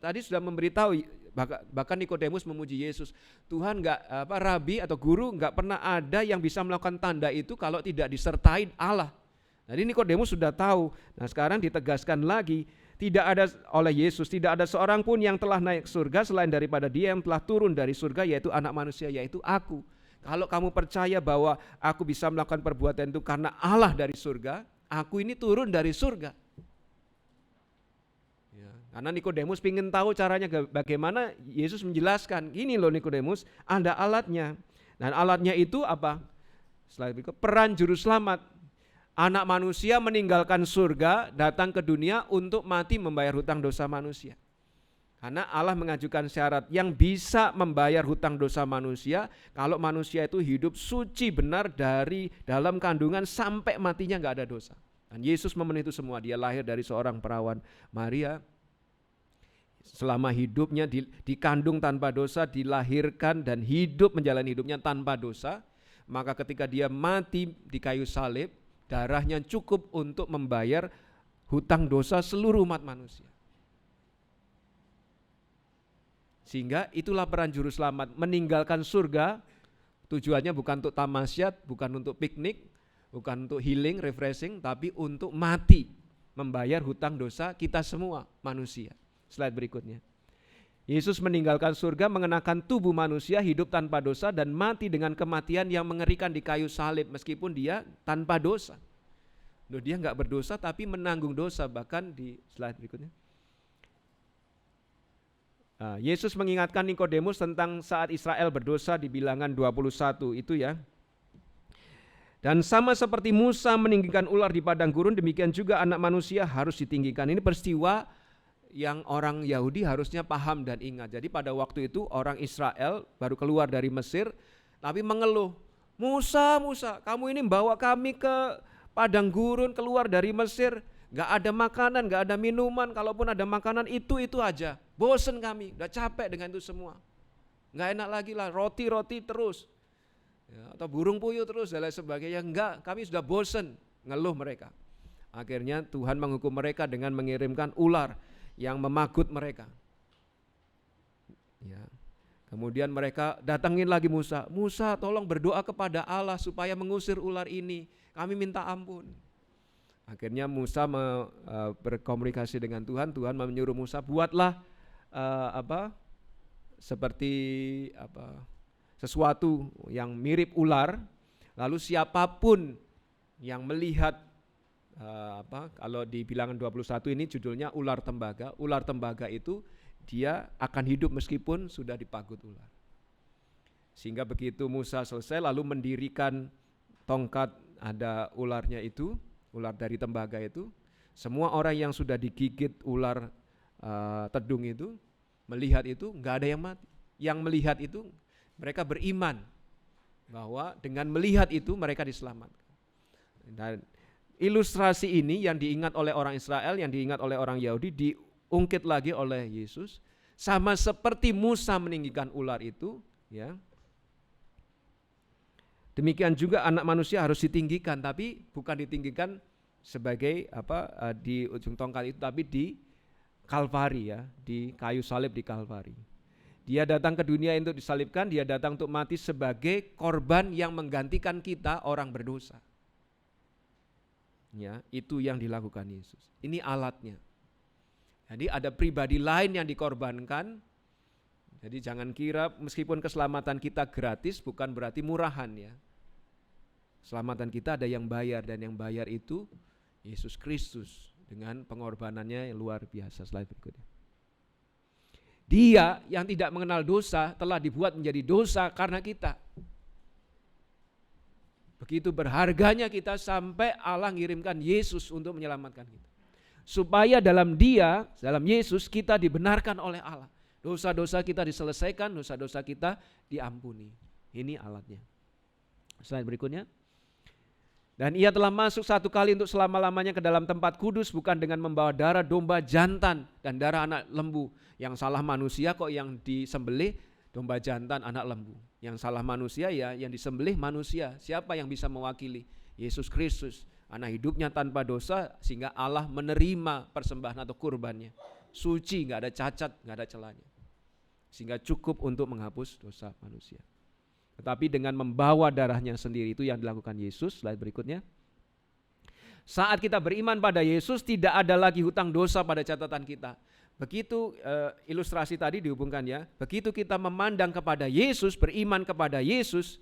tadi sudah memberitahu, bahkan Nikodemus memuji Yesus. Tuhan Rabi atau guru enggak pernah ada yang bisa melakukan tanda itu kalau tidak disertai Allah. Jadi Nikodemus sudah tahu. Nah, sekarang ditegaskan lagi, tidak ada oleh Yesus, tidak ada seorang pun yang telah naik ke surga selain daripada Dia yang telah turun dari surga, yaitu Anak Manusia, yaitu Aku. Kalau kamu percaya bahwa aku bisa melakukan perbuatan itu karena Allah dari surga, aku ini turun dari surga. Karena Nikodemus ingin tahu caranya bagaimana. Yesus menjelaskan, "Gini loh Nikodemus, ada alatnya." Dan alatnya itu apa? Slide berikut, peran juru selamat. Anak Manusia meninggalkan surga, datang ke dunia untuk mati membayar hutang dosa manusia. Karena Allah mengajukan syarat yang bisa membayar hutang dosa manusia kalau manusia itu hidup suci benar dari dalam kandungan sampai matinya enggak ada dosa. Dan Yesus memenuhi itu semua. Dia lahir dari seorang perawan Maria. Selama hidupnya dikandung tanpa dosa, dilahirkan dan hidup menjalani hidupnya tanpa dosa. Maka ketika Dia mati di kayu salib, darahnya cukup untuk membayar hutang dosa seluruh umat manusia. Sehingga itulah peran juru selamat, meninggalkan surga. Tujuannya bukan untuk tamasyat, bukan untuk piknik, bukan untuk healing, refreshing, tapi untuk mati, membayar hutang dosa kita semua manusia. Slide berikutnya. Yesus meninggalkan surga, mengenakan tubuh manusia, hidup tanpa dosa dan mati dengan kematian yang mengerikan di kayu salib meskipun Dia tanpa dosa. Dia enggak berdosa tapi menanggung dosa. Bahkan di slide berikutnya. Yesus mengingatkan Nikodemus tentang saat Israel berdosa di Bilangan 21 itu ya. Dan sama seperti Musa meninggikan ular di padang gurun, demikian juga Anak Manusia harus ditinggikan. Ini peristiwa yang orang Yahudi harusnya paham dan ingat. Jadi pada waktu itu orang Israel baru keluar dari Mesir, tapi mengeluh, "Musa, kamu ini bawa kami ke padang gurun keluar dari Mesir, gak ada makanan, gak ada minuman, kalaupun ada makanan itu aja. Bosen kami, udah capek dengan itu semua. Gak enak lagi lah, roti terus, ya, atau burung puyuh terus dan lain sebagainya. Enggak, kami sudah bosen," ngeluh mereka. Akhirnya Tuhan menghukum mereka dengan mengirimkan ular yang memagut mereka. Ya. Kemudian mereka datangin lagi Musa, "Musa, tolong berdoa kepada Allah supaya mengusir ular ini. Kami minta ampun." Akhirnya Musa berkomunikasi dengan Tuhan. Tuhan menyuruh Musa, "Buatlah sesuatu yang mirip ular. Lalu siapapun yang melihat kalau di Bilangan 21 ini judulnya ular tembaga. Ular tembaga itu dia akan hidup meskipun sudah dipagut ular." Sehingga begitu Musa selesai lalu mendirikan tongkat, ada ularnya itu, ular dari tembaga itu. Semua orang yang sudah digigit ular tedung itu, melihat itu enggak ada yang mati. Yang melihat itu mereka beriman bahwa dengan melihat itu mereka diselamatkan. Dan ilustrasi ini yang diingat oleh orang Israel, yang diingat oleh orang Yahudi, diungkit lagi oleh Yesus. Sama seperti Musa meninggikan ular itu, ya. Demikian juga Anak Manusia harus ditinggikan, tapi bukan ditinggikan sebagai di ujung tongkat itu, tapi di Kalvari ya, di kayu salib di Kalvari. Dia datang ke dunia untuk disalibkan, Dia datang untuk mati sebagai korban yang menggantikan kita orang berdosa. Ya, itu yang dilakukan Yesus. Ini alatnya. Jadi ada pribadi lain yang dikorbankan. Jadi jangan kira meskipun keselamatan kita gratis bukan berarti murahan ya. Keselamatan kita ada yang bayar, dan yang bayar itu Yesus Kristus. dengan pengorbanannya yang luar biasa. Slide berikutnya. Dia yang tidak mengenal dosa telah dibuat menjadi dosa karena kita. Begitu berharganya kita sampai Allah ngirimkan Yesus untuk menyelamatkan kita. Supaya dalam Dia, dalam Yesus kita dibenarkan oleh Allah. Dosa-dosa kita diselesaikan, dosa-dosa kita diampuni. Ini alatnya. Slide berikutnya. Dan ia telah masuk satu kali untuk selama-lamanya ke dalam tempat kudus, bukan dengan membawa darah domba jantan dan darah anak lembu. Yang salah manusia kok yang disembelih domba jantan anak lembu. Yang salah manusia ya yang disembelih manusia. Siapa yang bisa mewakili? Yesus Kristus. Anak hidupnya tanpa dosa sehingga Allah menerima persembahan atau kurbannya. Suci, gak ada cacat, gak ada celahnya. Sehingga cukup untuk menghapus dosa manusia. Tetapi dengan membawa darahnya sendiri, itu yang dilakukan Yesus. Slide berikutnya. Saat kita beriman pada Yesus, tidak ada lagi hutang dosa pada catatan kita. Begitu ilustrasi tadi dihubungkan ya. Begitu kita memandang kepada Yesus, beriman kepada Yesus,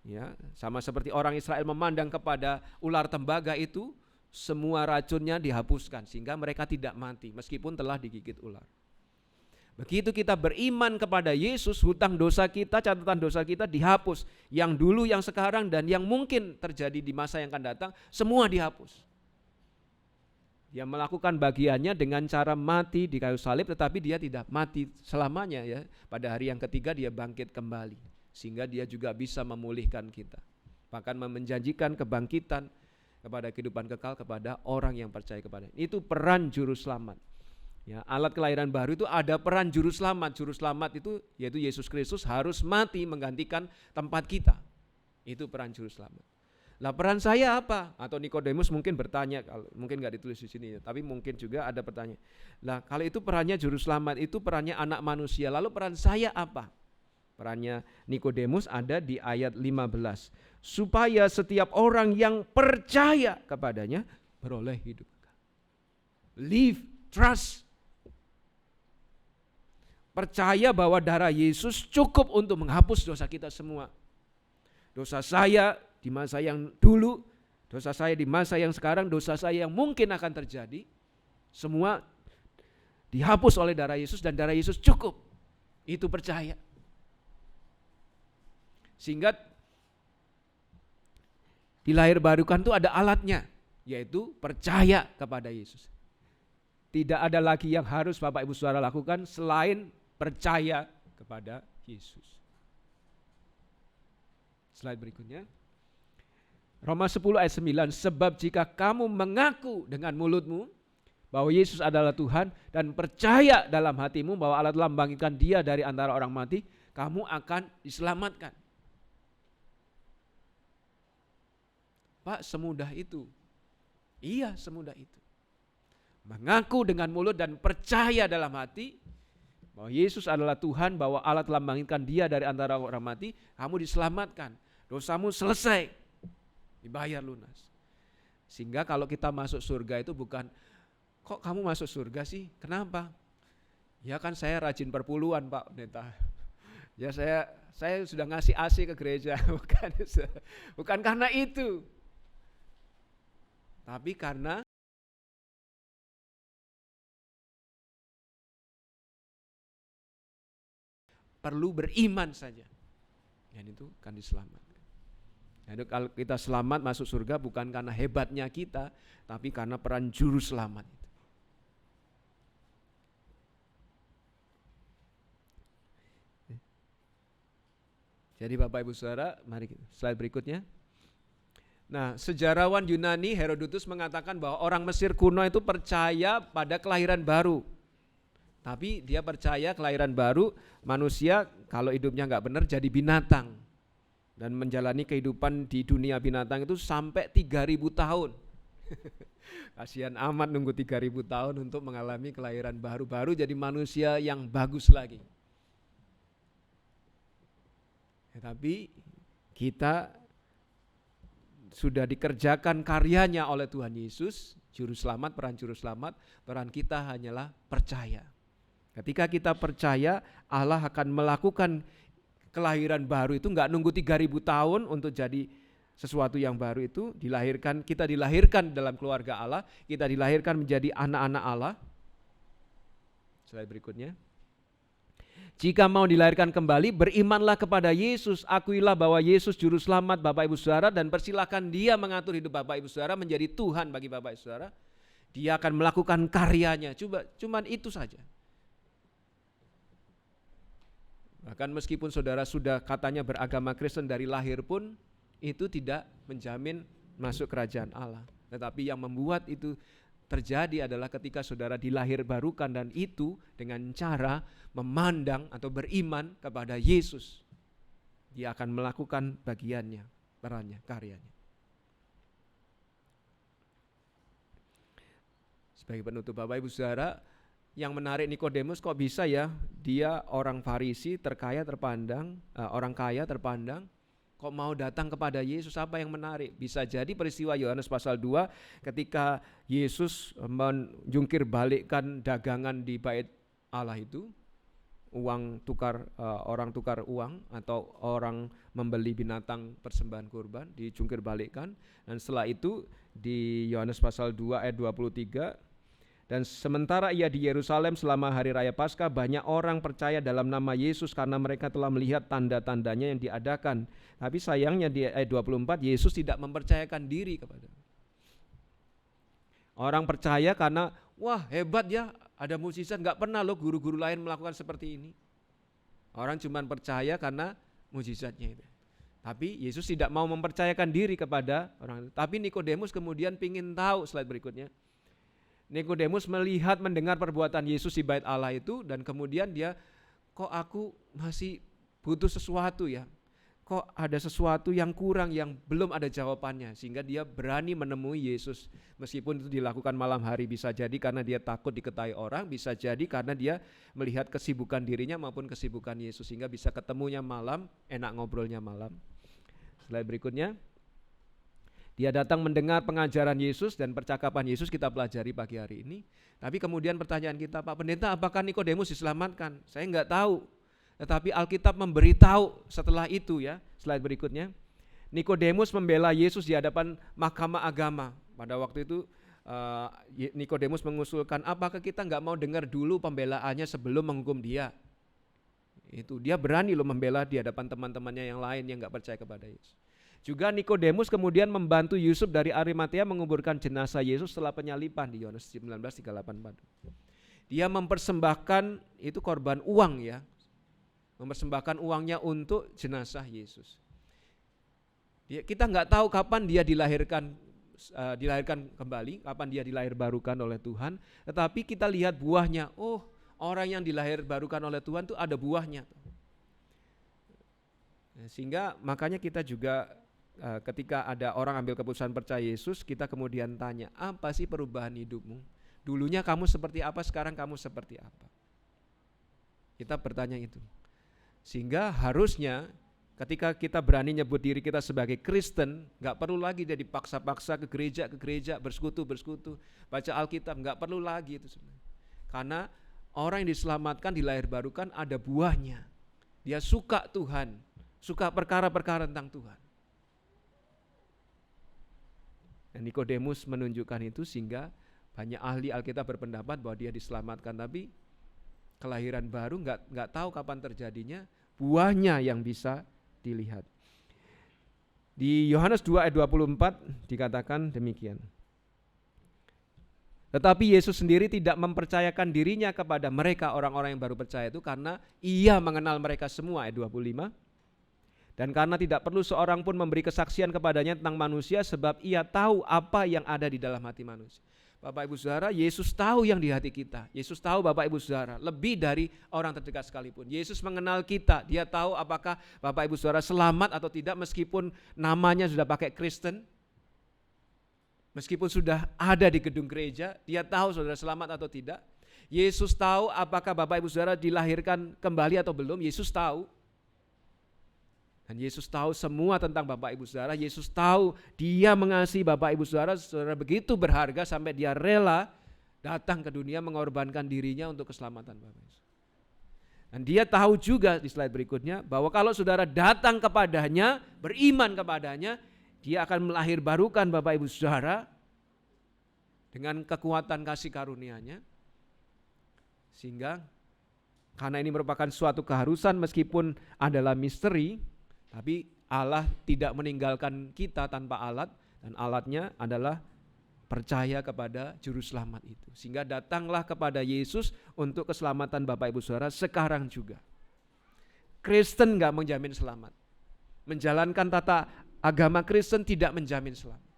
ya, sama seperti orang Israel memandang kepada ular tembaga itu, semua racunnya dihapuskan sehingga mereka tidak mati meskipun telah digigit ular. Begitu kita beriman kepada Yesus, hutang dosa kita, catatan dosa kita dihapus. Yang dulu, yang sekarang, dan yang mungkin terjadi di masa yang akan datang, semua dihapus. Dia melakukan bagiannya dengan cara mati di kayu salib, tetapi dia tidak mati selamanya ya. Pada hari yang ketiga dia bangkit kembali, sehingga dia juga bisa memulihkan kita. Bahkan menjanjikan kebangkitan kepada kehidupan kekal kepada orang yang percaya kepada. Itu peran juru selamat. Ya, alat kelahiran baru itu ada peran juru selamat. Juru selamat itu yaitu Yesus Kristus harus mati menggantikan tempat kita. Itu peran juru selamat. Lah peran saya apa? Atau Nikodemus mungkin bertanya, mungkin nggak ditulis di sini, tapi mungkin juga ada pertanyaan. Lah kalau itu perannya juru selamat, itu perannya anak manusia. Lalu peran saya apa? Perannya Nikodemus ada di ayat 15. Supaya setiap orang yang percaya kepadanya beroleh hidup kekal. Believe, trust. Percaya bahwa darah Yesus cukup untuk menghapus dosa kita semua. Dosa saya di masa yang dulu, dosa saya di masa yang sekarang, dosa saya yang mungkin akan terjadi, semua dihapus oleh darah Yesus dan darah Yesus cukup. Itu percaya. Sehingga dilahirbarukan itu ada alatnya, yaitu percaya kepada Yesus. Tidak ada lagi yang harus Bapak Ibu Saudara lakukan selain percaya kepada Yesus. Slide berikutnya. Roma 10 ayat 9, sebab jika kamu mengaku dengan mulutmu bahwa Yesus adalah Tuhan dan percaya dalam hatimu bahwa Allah telah membangkitkan Dia dari antara orang mati, kamu akan diselamatkan. Pak, semudah itu? Iya, semudah itu. Mengaku dengan mulut dan percaya dalam hati bahwa Yesus adalah Tuhan, bahwa Allah telah membangkitkan Dia dari antara orang mati, kamu diselamatkan. Dosamu selesai. Dibayar lunas. Sehingga kalau kita masuk surga itu bukan, kok kamu masuk surga sih? Kenapa? Ya kan saya rajin perpuluhan Pak Pendeta. Ya saya sudah ngasih AC ke gereja. Bukan karena itu. Tapi karena perlu beriman saja. Dan itu kan diselamatkan. Jadi kalau kita selamat masuk surga bukan karena hebatnya kita, tapi karena peran juru selamat itu. Jadi Bapak Ibu Saudara, mari slide berikutnya. Nah, sejarawan Yunani Herodotus mengatakan bahwa orang Mesir kuno itu percaya pada kelahiran baru. Tapi dia percaya kelahiran baru manusia kalau hidupnya nggak benar jadi binatang. Dan menjalani kehidupan di dunia binatang itu sampai 3.000 tahun. Kasihan amat nunggu 3.000 tahun untuk mengalami kelahiran baru jadi manusia yang bagus lagi. Tapi kita sudah dikerjakan karyanya oleh Tuhan Yesus, juru selamat, peran juru selamat, peran kita hanyalah percaya. Ketika kita percaya, Allah akan melakukan kelahiran baru itu enggak nunggu 3.000 tahun untuk jadi sesuatu yang baru itu kita dilahirkan dalam keluarga Allah, kita dilahirkan menjadi anak-anak Allah. Slide berikutnya. Jika mau dilahirkan kembali, berimanlah kepada Yesus, akuilah bahwa Yesus juru selamat Bapak Ibu Saudara, dan persilakan Dia mengatur hidup Bapak Ibu Saudara menjadi Tuhan bagi Bapak Ibu Saudara. Dia akan melakukan karyanya, cuman itu saja. Bahkan meskipun saudara sudah katanya beragama Kristen dari lahir pun, itu tidak menjamin masuk kerajaan Allah. Tetapi yang membuat itu terjadi adalah ketika saudara dilahirbarukan, dan itu dengan cara memandang atau beriman kepada Yesus. Dia akan melakukan bagiannya, perannya, karyanya. Sebagai penutup Bapak Ibu Saudara, yang menarik Nikodemus, kok bisa ya dia orang Farisi terkaya terpandang, orang kaya terpandang, kok mau datang kepada Yesus? Apa yang menarik? Bisa jadi peristiwa Yohanes pasal 2 ketika Yesus menjungkir balikkan dagangan di bait Allah itu, orang tukar uang atau orang membeli binatang persembahan kurban dijungkir balikkan, dan setelah itu di Yohanes pasal 2 ayat 23, dan sementara ia di Yerusalem selama hari raya Paskah, banyak orang percaya dalam nama Yesus karena mereka telah melihat tanda-tandanya yang diadakan. Tapi sayangnya di ayat 24, Yesus tidak mempercayakan diri kepada orang percaya karena, wah hebat ya, ada mukjizat, gak pernah loh guru-guru lain melakukan seperti ini. Orang cuma percaya karena mukjizatnya itu. Tapi Yesus tidak mau mempercayakan diri kepada orang itu. Tapi Nikodemus kemudian pingin tahu, slide berikutnya. Nikodemus melihat, mendengar perbuatan Yesus di bait Allah itu, dan kemudian dia, kok aku masih butuh sesuatu ya, kok ada sesuatu yang kurang, yang belum ada jawabannya, sehingga dia berani menemui Yesus. Meskipun itu dilakukan malam hari, bisa jadi karena dia takut diketahui orang, bisa jadi karena dia melihat kesibukan dirinya maupun kesibukan Yesus, sehingga bisa ketemunya malam, enak ngobrolnya malam. Slide berikutnya. Dia datang mendengar pengajaran Yesus dan percakapan Yesus, kita pelajari pagi hari ini. Tapi kemudian pertanyaan kita, Pak Pendeta, apakah Nikodemus diselamatkan? Saya enggak tahu. Tetapi Alkitab memberitahu setelah itu ya. Slide berikutnya. Nikodemus membela Yesus di hadapan mahkamah agama. Pada waktu itu Nikodemus mengusulkan, apakah kita enggak mau dengar dulu pembelaannya sebelum menghukum dia? Itu dia berani loh membela di hadapan teman-temannya yang lain yang enggak percaya kepada Yesus. Juga Nikodemus kemudian membantu Yusuf dari Arimatea menguburkan jenazah Yesus setelah penyalipan di Yohanes 19:38. Dia mempersembahkan itu korban uang ya. Mempersembahkan uangnya untuk jenazah Yesus. Kita enggak tahu kapan dia dilahirkan kembali, kapan dia dilahirbarukan oleh Tuhan, tetapi kita lihat buahnya. Oh, orang yang dilahirbarukan oleh Tuhan itu ada buahnya. Sehingga makanya kita juga ketika ada orang ambil keputusan percaya Yesus, kita kemudian tanya, apa sih perubahan hidupmu? Dulunya kamu seperti apa, sekarang kamu seperti apa? Kita bertanya itu. Sehingga harusnya ketika kita berani nyebut diri kita sebagai Kristen, gak perlu lagi jadi paksa-paksa ke gereja, bersekutu, baca Alkitab, gak perlu lagi itu sebenarnya. Karena orang yang diselamatkan, dilahirbarukan ada buahnya. Dia suka Tuhan, suka perkara-perkara tentang Tuhan. Dan Nikodemus menunjukkan itu, sehingga banyak ahli Alkitab berpendapat bahwa dia diselamatkan, tapi kelahiran baru nggak tahu kapan terjadinya, buahnya yang bisa dilihat. Di Yohanes 2 ayat 24 dikatakan demikian. Tetapi Yesus sendiri tidak mempercayakan dirinya kepada mereka, orang-orang yang baru percaya itu, karena ia mengenal mereka semua, ayat 25. Dan karena tidak perlu seorang pun memberi kesaksian kepadanya tentang manusia, sebab ia tahu apa yang ada di dalam hati manusia. Bapak Ibu Saudara, Yesus tahu yang di hati kita. Yesus tahu Bapak Ibu Saudara, lebih dari orang terdekat sekalipun. Yesus mengenal kita, dia tahu apakah Bapak Ibu Saudara selamat atau tidak, meskipun namanya sudah pakai Kristen, meskipun sudah ada di gedung gereja, dia tahu saudara selamat atau tidak. Yesus tahu apakah Bapak Ibu Saudara dilahirkan kembali atau belum, Yesus tahu. Dan Yesus tahu semua tentang Bapak Ibu Saudara. Yesus tahu dia mengasihi Bapak Ibu Saudara begitu berharga sampai dia rela datang ke dunia mengorbankan dirinya untuk keselamatan Bapak Ibu. Dan dia tahu juga di slide berikutnya bahwa kalau saudara datang kepadanya, beriman kepadanya, Dia akan melahirbarukan Bapak Ibu Saudara dengan kekuatan kasih karunia-Nya. Sehingga karena ini merupakan suatu keharusan meskipun adalah misteri, tapi Allah tidak meninggalkan kita tanpa alat, dan alatnya adalah percaya kepada Juru Selamat itu. Sehingga datanglah kepada Yesus untuk keselamatan Bapak Ibu Saudara sekarang juga. Kristen gak menjamin selamat. Menjalankan tata agama Kristen tidak menjamin selamat.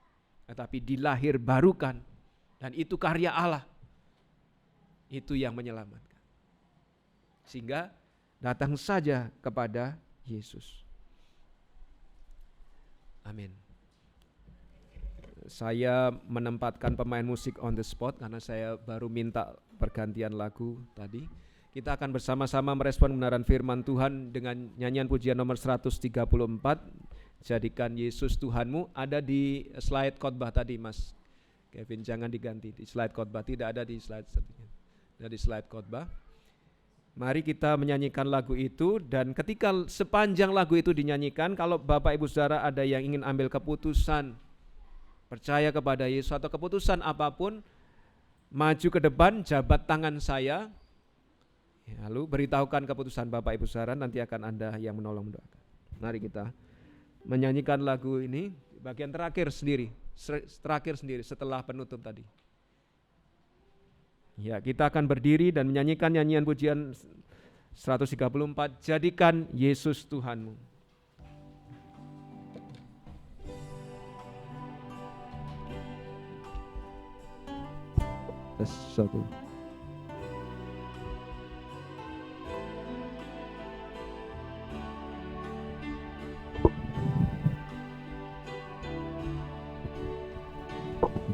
Tetapi dilahirbarukan, dan itu karya Allah. Itu yang menyelamatkan. Sehingga datang saja kepada Yesus. Amin. Saya menempatkan pemain musik on the spot karena saya baru minta pergantian lagu tadi. Kita akan bersama-sama merespon kebenaran firman Tuhan dengan nyanyian pujian nomor 134. Jadikan Yesus Tuhanmu. Ada di slide khotbah tadi, Mas Kevin, jangan diganti. Di slide khotbah, tidak ada di slide satunya. Ada di slide khotbah. Mari kita menyanyikan lagu itu, dan ketika sepanjang lagu itu dinyanyikan, kalau Bapak Ibu Saudara ada yang ingin ambil keputusan percaya kepada Yesus atau keputusan apapun, maju ke depan, jabat tangan saya, lalu beritahukan keputusan Bapak Ibu Saudara, nanti akan ada yang menolong mendoakan. Mari kita menyanyikan lagu ini bagian terakhir sendiri setelah penutup tadi. Ya, kita akan berdiri dan menyanyikan nyanyian pujian 134, Jadikan Yesus Tuhanmu. Satu.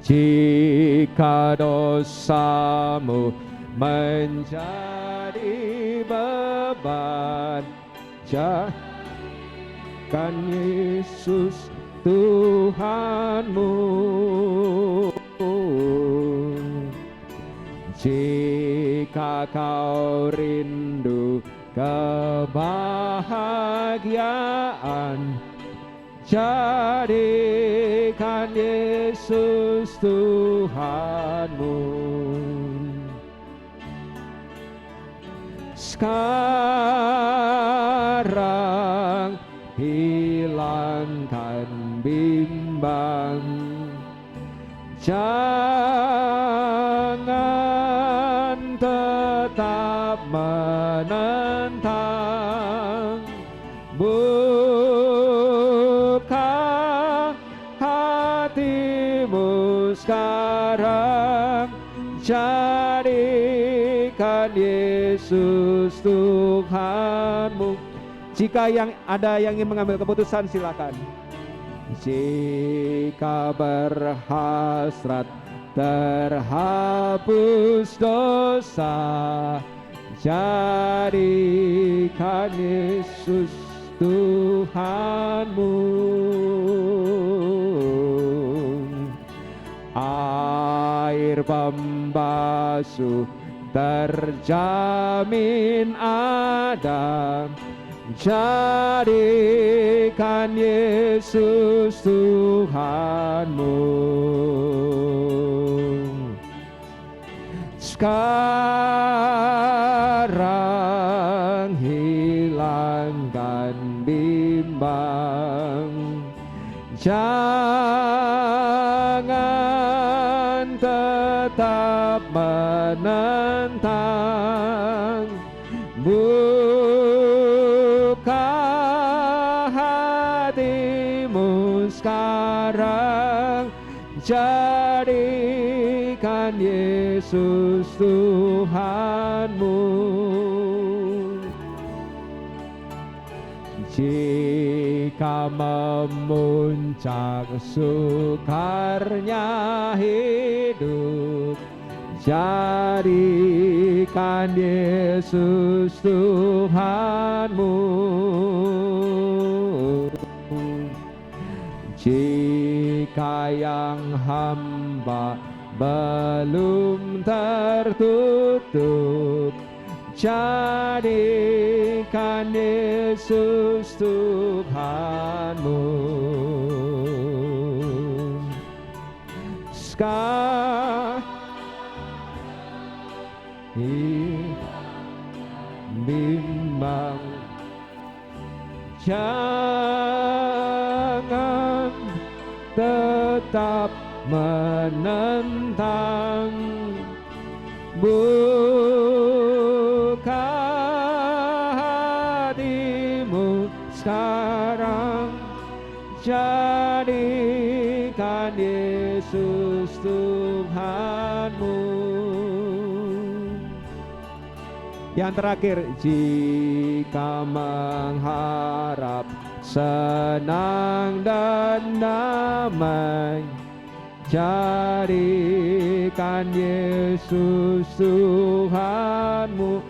Jika dosamu menjadi beban, jadikan Yesus Tuhanmu. Jika kau rindu kebahagiaan, jadikan Yesus Tuhanmu. Sekarang hilangkan bimbang, jangan tetap menentang. Sekarang jadikan Yesus Tuhanmu. Jika ada yang ingin mengambil keputusan, silakan. Jika berhasrat terhapus dosa, jadikan Yesus Tuhanmu. Air pembasuh terjamin ada, jadikan Yesus Tuhanmu. Sekarang hilangkan bimbang, jangan tetap menentang. Buka hatimu sekarang, jadikan Yesus Tuhanmu. Jika memuncak sukarnya hidup, jadikan Yesus Tuhanmu. Jika yang hamba belum tertutup, jadikan Yesus Tuhanmu. bimbang, jangan tetap menentang, buka hatimu sekarang, jadikan Yesus Tuhanmu. Yang terakhir, jika mengharap senang dan damai, jadikan Yesus Tuhanmu.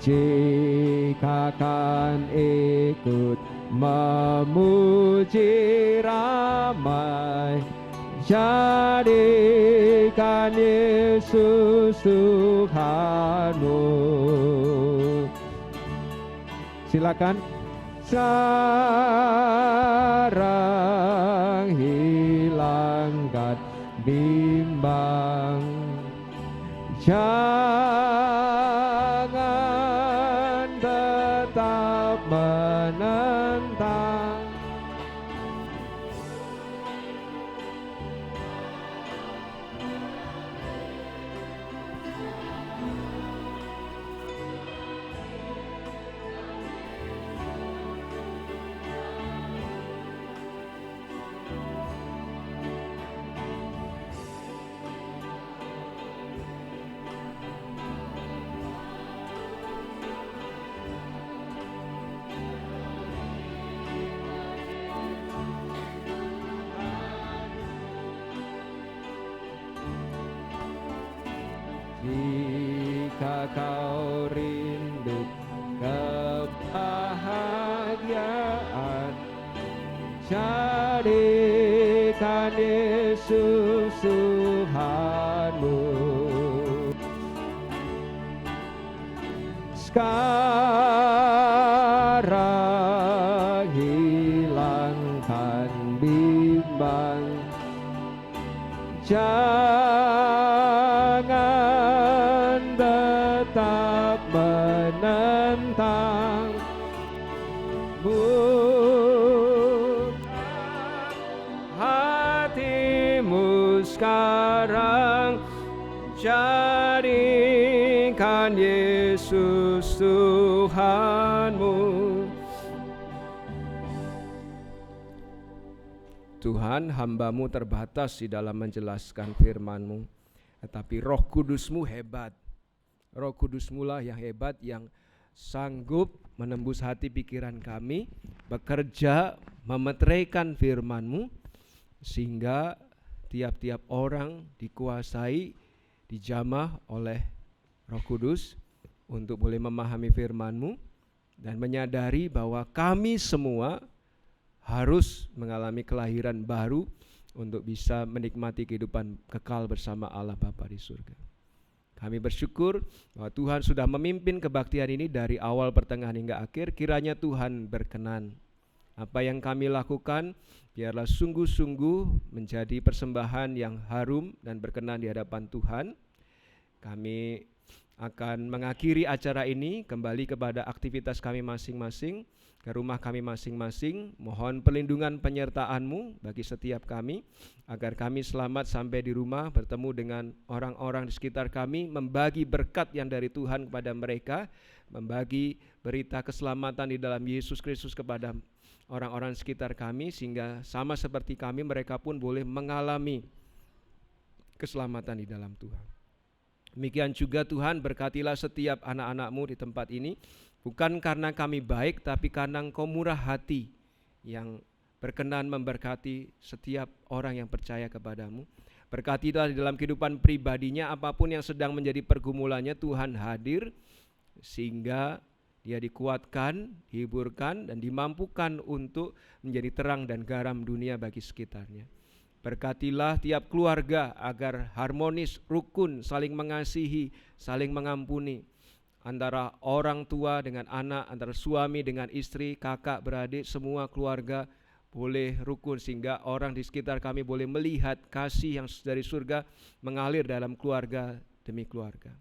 Jika kan ikut memuji ramai, jadikan Yesus Tuhanmu. Silakan. Sekarang hilangkan bimbang, jangan tetap menentang. Jika kau rindu kebahagiaan, jadikan Yesus Tuhanmu. Sekarang hilangkan bimbang, jangan tetap menentang, buka hatimu sekarang, jadikan Yesus Tuhanmu. Tuhan, hamba-Mu terbatas di dalam menjelaskan firman-Mu, tetapi Roh Kudus-Mu hebat. Roh Kudus-Mu lah yang hebat, yang sanggup menembus hati pikiran kami, bekerja memeteraikan firman-Mu, sehingga tiap-tiap orang dikuasai, dijamah oleh Roh Kudus untuk boleh memahami firman-Mu dan menyadari bahwa kami semua harus mengalami kelahiran baru untuk bisa menikmati kehidupan kekal bersama Allah Bapa di surga. Kami bersyukur bahwa Tuhan sudah memimpin kebaktian ini dari awal, pertengahan hingga akhir. Kiranya Tuhan berkenan. Apa yang kami lakukan biarlah sungguh-sungguh menjadi persembahan yang harum dan berkenan di hadapan Tuhan. Kami akan mengakhiri acara ini, kembali kepada aktivitas kami masing-masing, ke rumah kami masing-masing. Mohon perlindungan penyertaan-Mu bagi setiap kami, agar kami selamat sampai di rumah, bertemu dengan orang-orang di sekitar kami, membagi berkat yang dari Tuhan kepada mereka, membagi berita keselamatan di dalam Yesus Kristus kepada orang-orang sekitar kami, sehingga sama seperti kami, mereka pun boleh mengalami keselamatan di dalam Tuhan. Demikian juga Tuhan, berkatilah setiap anak-anak-Mu di tempat ini, bukan karena kami baik, tapi karena Engkau murah hati yang berkenan memberkati setiap orang yang percaya kepadamu. Berkatilah di dalam kehidupan pribadinya, apapun yang sedang menjadi pergumulannya, Tuhan hadir sehingga dia dikuatkan, dihiburkan, dan dimampukan untuk menjadi terang dan garam dunia bagi sekitarnya. Berkatilah tiap keluarga agar harmonis, rukun, saling mengasihi, saling mengampuni, antara orang tua dengan anak, antara suami dengan istri, kakak, beradik, semua keluarga boleh rukun, sehingga orang di sekitar kami boleh melihat kasih yang dari surga mengalir dalam keluarga demi keluarga.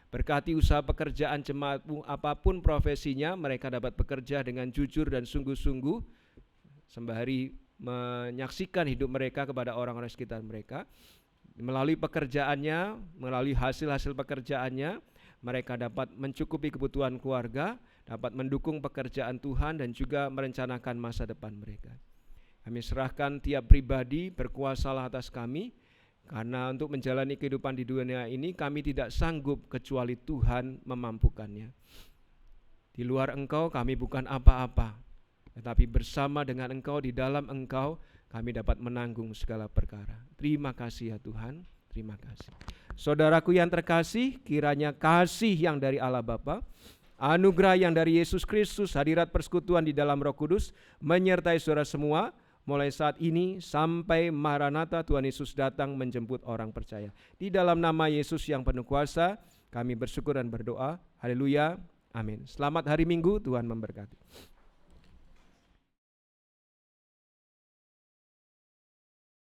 Berkati usaha pekerjaan jemaatmu, apapun profesinya, mereka dapat bekerja dengan jujur dan sungguh-sungguh, sembari menyaksikan hidup mereka kepada orang-orang sekitar mereka. Melalui pekerjaannya, melalui hasil-hasil pekerjaannya, mereka dapat mencukupi kebutuhan keluarga, dapat mendukung pekerjaan Tuhan, dan juga merencanakan masa depan mereka. Kami serahkan tiap pribadi, berkuasalah atas kami, karena untuk menjalani kehidupan di dunia ini kami tidak sanggup kecuali Tuhan memampukannya. Di luar Engkau kami bukan apa-apa, tetapi bersama dengan Engkau, di dalam Engkau kami dapat menanggung segala perkara. Terima kasih ya Tuhan, terima kasih. Saudaraku yang terkasih, kiranya kasih yang dari Allah Bapa, anugerah yang dari Yesus Kristus, hadirat persekutuan di dalam Roh Kudus menyertai saudara semua, mulai saat ini sampai Maranatha Tuhan Yesus datang menjemput orang percaya. Di dalam nama Yesus yang penuh kuasa, kami bersyukur dan berdoa. Haleluya, amin. Selamat hari Minggu, Tuhan memberkati.